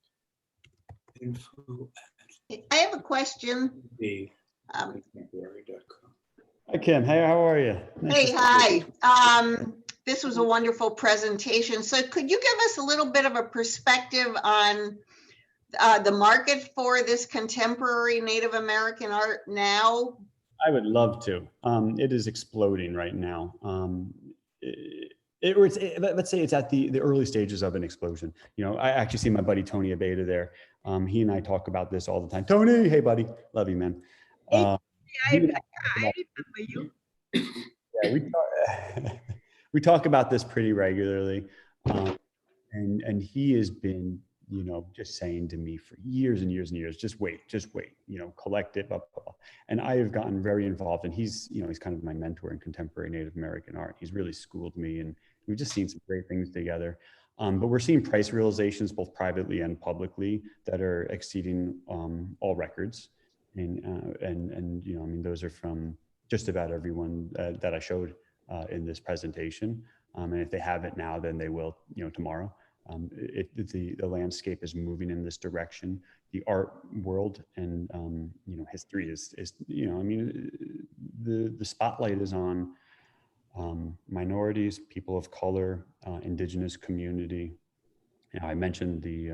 Info I have a question. at tvcontemporary.com. Hi, Kim. Hey, how are you? Nice Hey, to see you. hi. This was a wonderful presentation. So could you give us a little bit of a perspective on the market for this contemporary Native American art now? I would love to. It is exploding right now. Let's say it's at the early stages of an explosion. You know, I actually see my buddy Tony Abeda there. He and I talk about this all the time. Tony, hey buddy, love you, man. I he and remember you. Yeah, we talk about this pretty regularly, and he has been, you know, just saying to me for years and years and years, just wait, you know, collect it, blah, blah, blah. And I have gotten very involved, and he's, you know, he's kind of my mentor in contemporary Native American art. He's really schooled me, and we've just seen some great things together. But we're seeing price realizations both privately and publicly that are exceeding all records, and you know, I mean, those are from just about everyone that I showed in this presentation. And if they haven't now, then they will, you know, tomorrow. The landscape is moving in this direction. The art world and you know, history is, you know, I mean, the spotlight is on minorities, people of color, indigenous community. You know, I mentioned the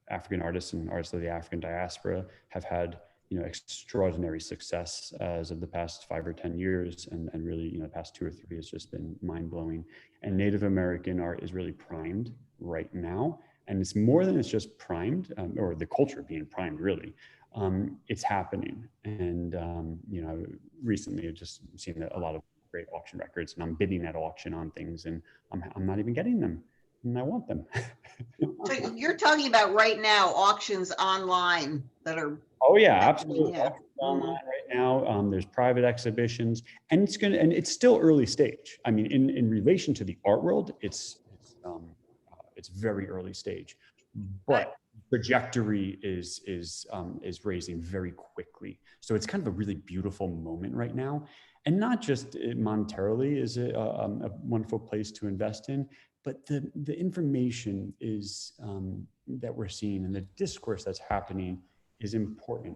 African artists and artists of the African diaspora have had, you know, extraordinary success as of the past 5 or 10 years, and really, you know, the past 2 or 3 has just been mind-blowing. And Native American art is really primed right now, and it's more than it's just primed, or the culture being primed, really. It's happening, and you know, recently I've just seen a lot of great auction records, and I'm bidding at auction on things, and I'm not even getting them, and I want them. So you're talking about right now auctions online that are. Oh yeah, absolutely. Yeah. Online right now, there's private exhibitions, and it's still early stage. I mean, in relation to the art world, it's very early stage, but trajectory is raising very quickly. So it's kind of a really beautiful moment right now, and not just monetarily is it a wonderful place to invest in, but the information is that we're seeing, and the discourse that's happening is important.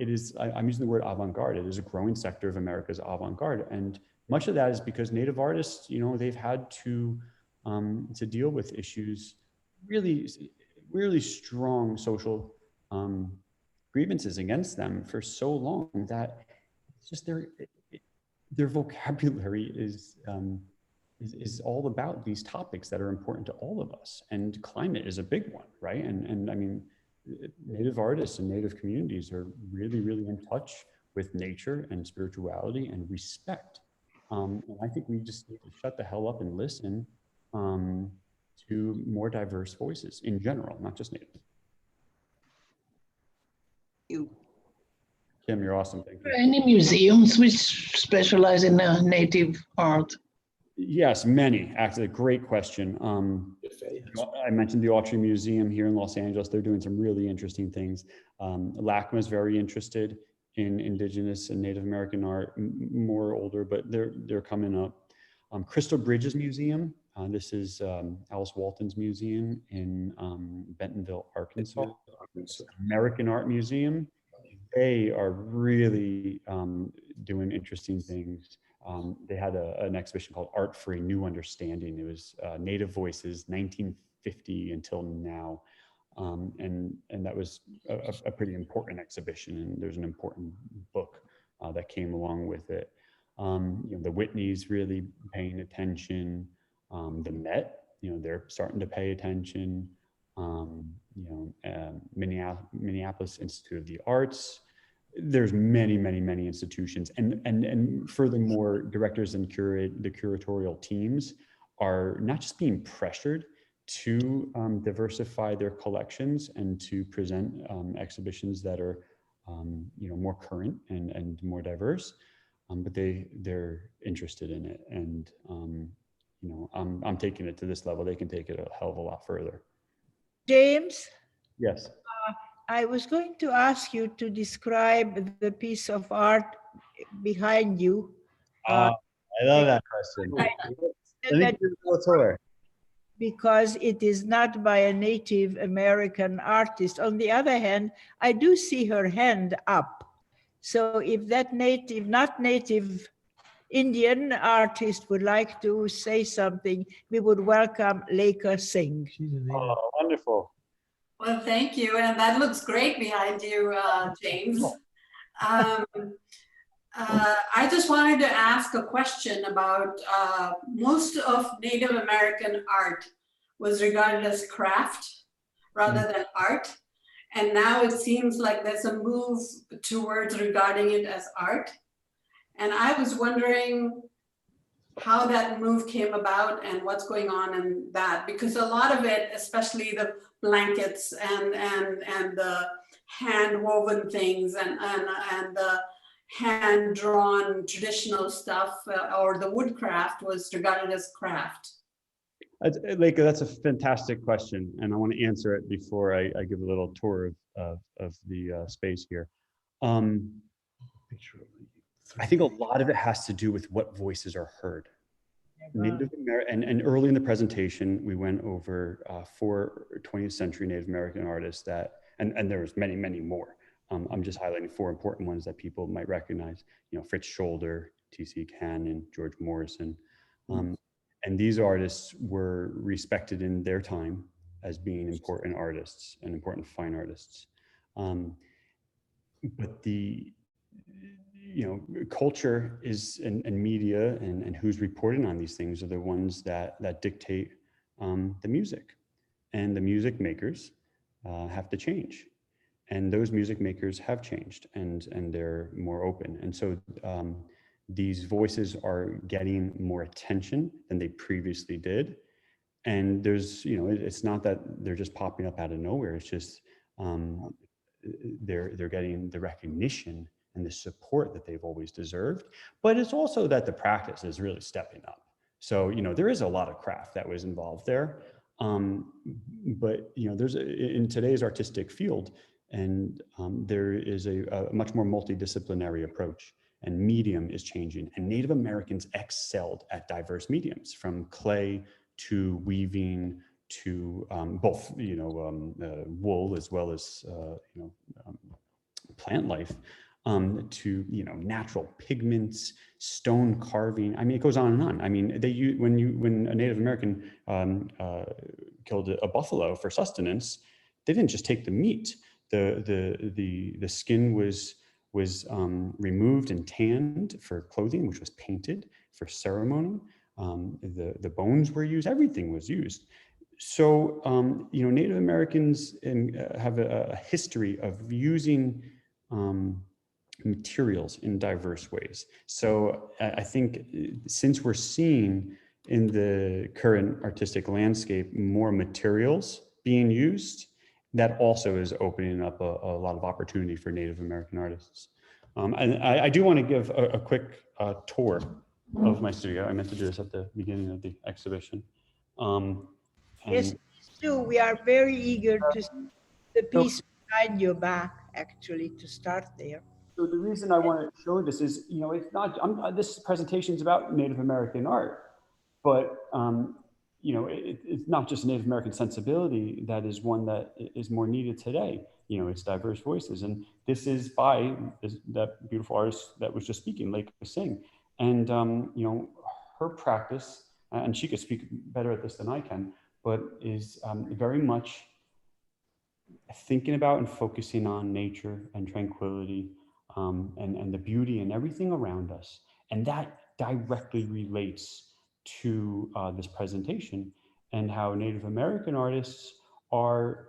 It is, I'm using the word avant-garde. It is a growing sector of America's avant-garde. And much of that is because Native artists, you know, they've had to deal with issues really really strong social grievances against them for so long that it's just their vocabulary is all about these topics that are important to all of us, and climate is a big one, right? And I mean, Native artists and Native communities are really, really in touch with nature and spirituality and respect. And I think we just need to shut the hell up and listen to more diverse voices in general, not just Native. You. Kim, you're awesome. Thank you. Any museums which specialize in native art? Yes, many. Actually, a great question. I mentioned the Autry Museum here in Los Angeles. They're doing some really interesting things. LACMA is very interested in Indigenous and Native American art, more older, but they're coming up. Crystal Bridges Museum. This is Alice Walton's museum in Bentonville, Arkansas. American Art Museum. They are really doing interesting things. They had an exhibition called Art for a New Understanding. It was Native Voices, 1950 until now. And that was a pretty important exhibition. And there's an important book that came along with it. The Whitneys really paying attention. The Met, they're starting to pay attention. Minneapolis Institute of the Arts. There's many institutions, and furthermore, directors and the curatorial teams are not just being pressured to diversify their collections and to present exhibitions that are more current and more diverse, but they're interested in it, and I'm taking it to this level. They can take it a hell of a lot further. James? Yes. I was going to ask you to describe the piece of art behind you. I love that question. Because it is not by a Native American artist. On the other hand, I do see her hand up. So if that not native Indian artist would like to say something, we would welcome Lekha Singh. Oh, wonderful. Well, thank you. And that looks great behind you, James. I just wanted to ask a question about most of Native American art was regarded as craft rather than art. And now it seems like there's a move towards regarding it as art. And I was wondering how that move came about and what's going on in that, because a lot of it, especially the blankets and the hand woven things and the hand drawn traditional stuff or the woodcraft was regarded as craft. Lekha, that's a fantastic question, and I want to answer it before I give a little tour of the space here. I think a lot of it has to do with what voices are heard. Native American, and early in the presentation, we went over 4 20th century Native American artists that, and there was many more. I'm just highlighting 4 important ones that people might recognize. Fritz Scholder, T.C. Cannon, George Morrison. And these artists were respected in their time as being important artists and important fine artists. But the culture is and media and who's reporting on these things are the ones that dictate the music, and the music makers have to change, and those music makers have changed, and they're more open, and so these voices are getting more attention than they previously did. And there's it's not that they're just popping up out of nowhere. It's just they're getting the recognition and the support that they've always deserved. But it's also that the practice is really stepping up. So, there is a lot of craft that was involved there. But, there's in today's artistic field, and there is a much more multidisciplinary approach, and medium is changing. And Native Americans excelled at diverse mediums, from clay to weaving to both, wool as well as, plant life. To natural pigments, stone carving. I mean, it goes on and on. I mean, when a Native American killed a buffalo for sustenance, they didn't just take the meat. The skin was removed and tanned for clothing, which was painted for ceremony. The bones were used. Everything was used. So Native Americans have a history of using materials in diverse ways. So I think since we're seeing in the current artistic landscape more materials being used, that also is opening up a lot of opportunity for Native American artists. And I do want to give a quick tour of my studio. I meant to do this at the beginning of the exhibition. Yes, please do. We are very eager to see the piece behind your back, actually, to start there. So the reason I want to show this is, it's not, this presentation is about Native American art, but, it's not just Native American sensibility that is one that is more needed today. It's diverse voices. And this is by that beautiful artist that was just speaking, Lake Singh. And, her practice, and she could speak better at this than I can, but is very much thinking about and focusing on nature and tranquility, and the beauty and everything around us. And that directly relates to this presentation and how Native American artists are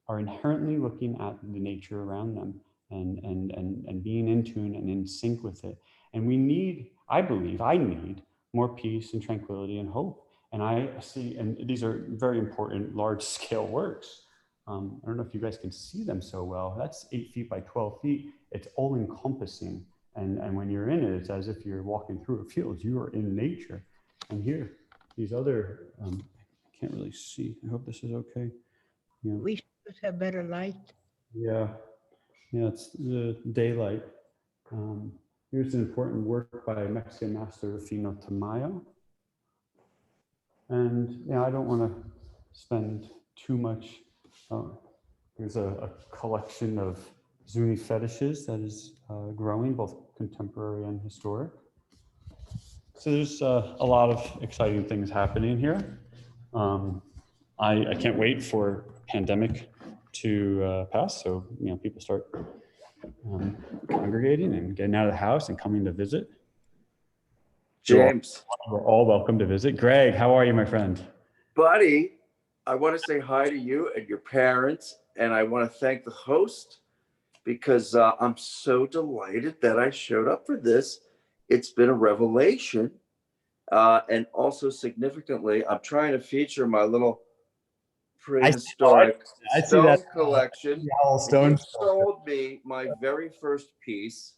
inherently looking at the nature around them and being in tune and in sync with it. And we need, I believe, I need more peace and tranquility and hope. And I see, and these are very important large scale works. I don't know if you guys can see them so well. That's 8 feet by 12 feet. It's all encompassing. And when you're in it, it's as if you're walking through a field. You are in nature. And here, these other, I can't really see. I hope this is okay. Yeah. We should have better light. Yeah, it's the daylight. Here's an important work by Mexican master Rufino Tamayo. And I don't want to spend too much. There's a collection of Zuni fetishes that is growing, both contemporary and historic. So there's a lot of exciting things happening here. I can't wait for pandemic to pass, so people start congregating and getting out of the house and coming to visit. James, we're all welcome to visit. Greg, how are you, my friend? Buddy, I want to say hi to you and your parents, and I want to thank the host because I'm so delighted that I showed up for this. It's been a revelation, and also significantly, I'm trying to feature my little prehistoric stone collection. You sold me my very first piece.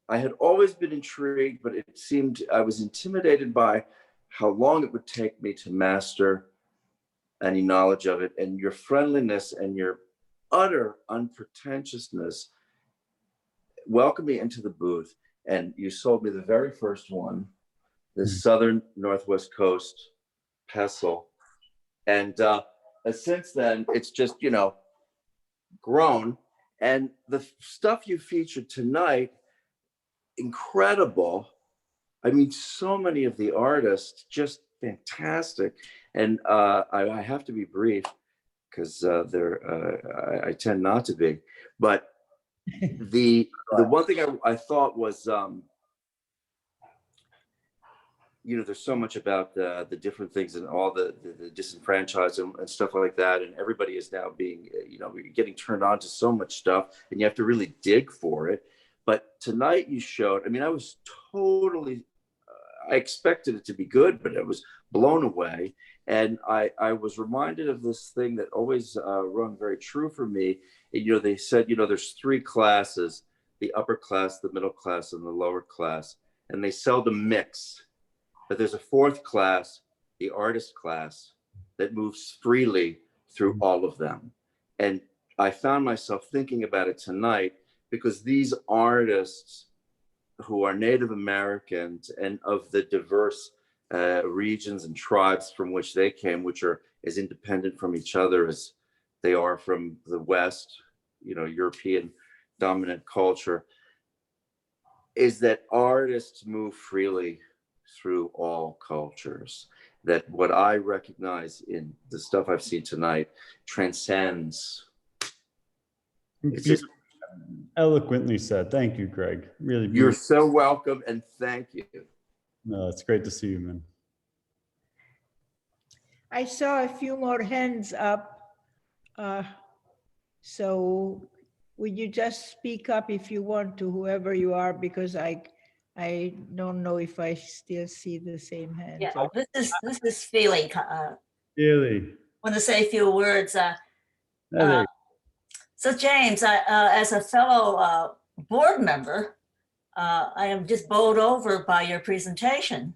I had always been intrigued, but it seemed I was intimidated by how long it would take me to master any knowledge of it. And your friendliness and your utter unpretentiousness welcomed me into the booth. And you sold me the very first one, the Southern Northwest Coast pestle. And since then, it's just, grown. And the stuff you featured tonight, incredible. I mean, so many of the artists, just fantastic. And I have to be brief because I tend not to be. But the one thing I thought was, there's so much about the different things and all the disenfranchised and stuff like that. And everybody is now being, getting turned on to so much stuff, and you have to really dig for it. But tonight you showed, I was totally, I expected it to be good, but I was blown away. And I was reminded of this thing that always rung very true for me. They said, there's 3 classes, the upper class, the middle class, and the lower class. And they seldom mix. But there's a 4th class, the artist class, that moves freely through all of them. And I found myself thinking about it tonight, because these artists who are Native Americans and of the diverse regions and tribes from which they came, which are as independent from each other as they are from the West, European dominant culture, is that artists move freely through all cultures. that what I recognize in the stuff I've seen tonight transcends. It's just eloquently said. Thank you, Greg. Really you're beautiful. so welcome, and thank you. No, it's great to see you, man. I saw a few more hands up. So would you just speak up if you want to, whoever you are, because I don't know if I still see the same hand. Yeah, this is Feely. Feely. Want to say a few words. Hey. So James, as a fellow board member, I am just bowled over by your presentation.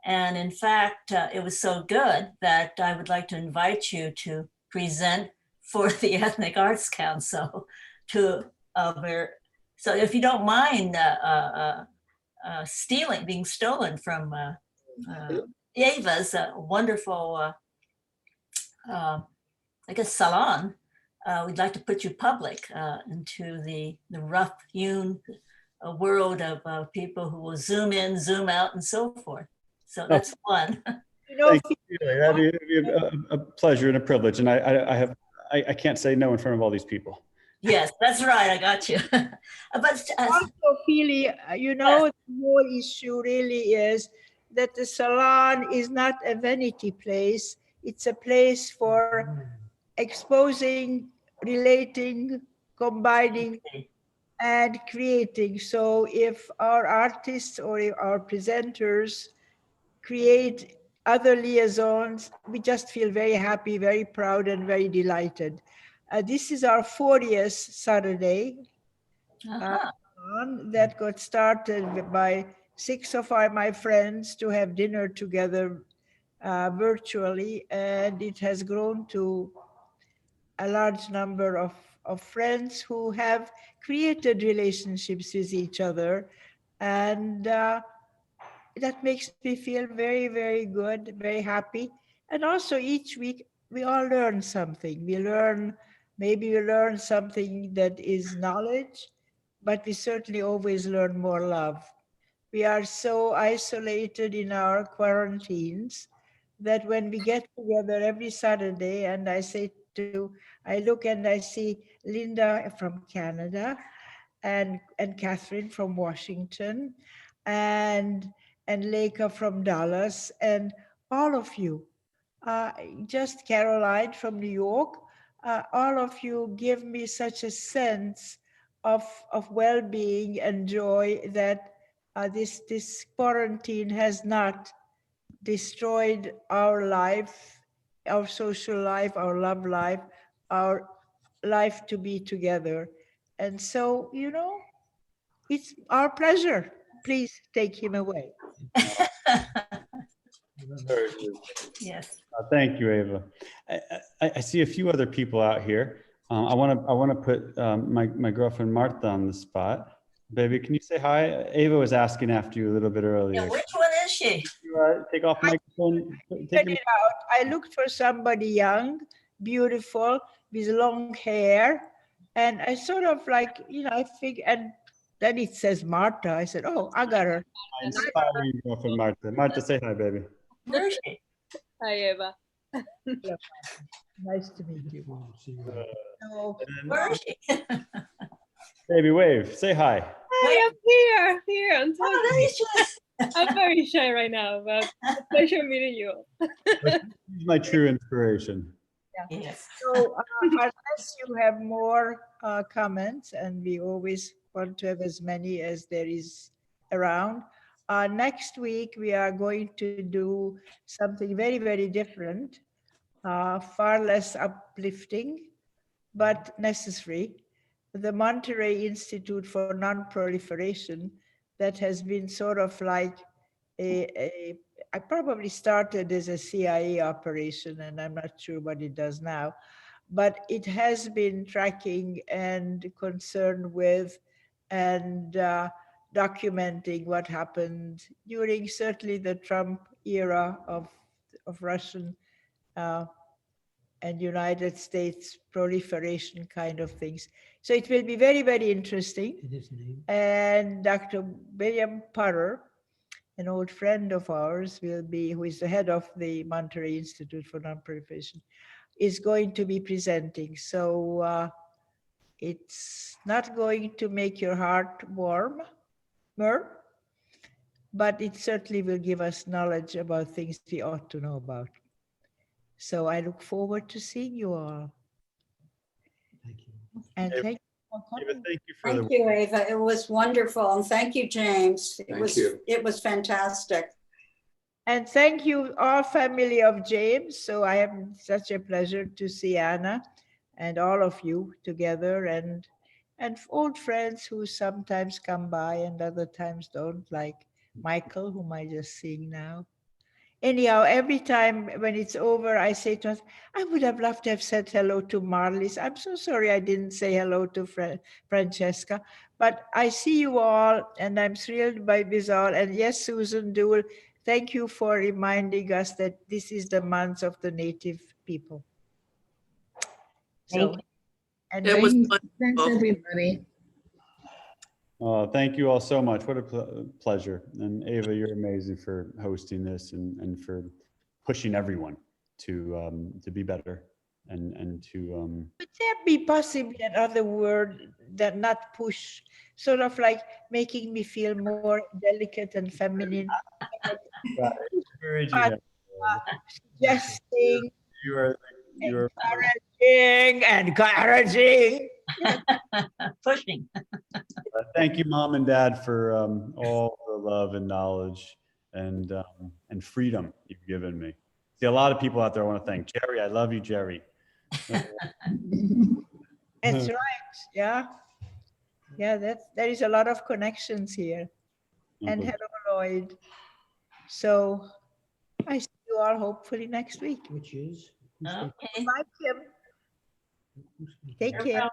And in fact, it was so good that I would like to invite you to present for the Ethnic Arts Council to so if you don't mind being stolen from Eva's wonderful, I guess, salon, we'd like to put you public into the rough-hewn world of people who will zoom in, zoom out, and so forth. So that's fun. You know, Thank you. That'd be a pleasure and a privilege, and I can't say no in front of all these people. Yes, that's right. I got you. But also, Feely, you know, the whole issue really is that the salon is not a vanity place. It's a place for exposing, relating, combining, and creating. So if our artists or our presenters create other liaisons, we just feel very happy, very proud, and very delighted. This is our 40th Saturday that got started by 6 of my friends to have dinner together virtually, and it has grown to a large number of friends who have created relationships with each other, and that makes me feel very, very good, very happy. And also each week we all learn something. Maybe we learn something that is knowledge, but we certainly always learn more love. We are so isolated in our quarantines that when we get together every Saturday, and I look and I see Linda from Canada and Catherine from Washington and Leica from Dallas, and all of you, just Caroline from New York, all of you give me such a sense of well-being and joy that this quarantine has not destroyed our life, our social life, our love life, our life to be together. And so, you know, it's our pleasure. Please take him away. Yes. Thank you, Eva. I see a few other people out here. I want to put my girlfriend Martha on the spot. Baby, can you say hi? Eva was asking after you a little bit earlier. Yeah, which one is she? Take off the microphone. Figured it out. I looked for somebody young, beautiful, with long hair, and I sort of like, you know, I figured, and then it says Martha. I said, oh, I got her. Inspiring girlfriend Martha. Martha, say hi, baby. Where is she? Hi, Eva. Nice to meet you. Where is she? Baby, wave. Say hi. Hi, I'm here. I'm talking. Oh, there she is. I'm very shy right now, but it's a pleasure meeting you. She's my true inspiration. Yeah. Yes. So unless you have more comments, and we always want to have as many as there is around, next week we are going to do something very, very different, far less uplifting, but necessary. The Monterey Institute for Non-Proliferation, that has been sort of like I probably started as a CIA operation, and I'm not sure what it does now, but it has been tracking and concerned with and documenting what happened during certainly the Trump era of Russian and United States proliferation kind of things. So it will be very, very interesting. And Dr. William Putter an old friend of ours, will be, who is the head of the Monterey Institute for Non-Proliferation, is going to be presenting. So it's not going to make your heart warmer, but it certainly will give us knowledge about things we ought to know about. So I look forward to seeing you all. Thank you. And Ava, thank you for coming. Thank you for Thank you, Ava. It was wonderful. And thank you, James. It was fantastic. And thank you, all family of James. So I have such a pleasure to see Anna and all of you together, and old friends who sometimes come by and other times don't, like Michael, whom I just seeing now. Anyhow, every time when it's over, I say to us, I would have loved to have said hello to Marlies. I'm so sorry I didn't say hello to Francesca, but I see you all and I'm thrilled by this all. And yes, Susan Dool, thank you for reminding us that this is the month of the Native people. So, and It was thanks everybody. Thank you all so much. What a pleasure. And Ava, you're amazing for hosting this and for pushing everyone to be better and to. Could there be possibly another word that not push, sort of like making me feel more delicate and feminine? Suggesting, you are encouraging. Pushing. Thank you, Mom and Dad, for all the love and knowledge and freedom you've given me. See, a lot of people out there want to thank Jerry. I love you, Jerry. That's right. Yeah. Yeah, there is a lot of connections here. And hello, Lloyd. So I see you all hopefully next week. Which is? Okay. Bye, Kim. Take care.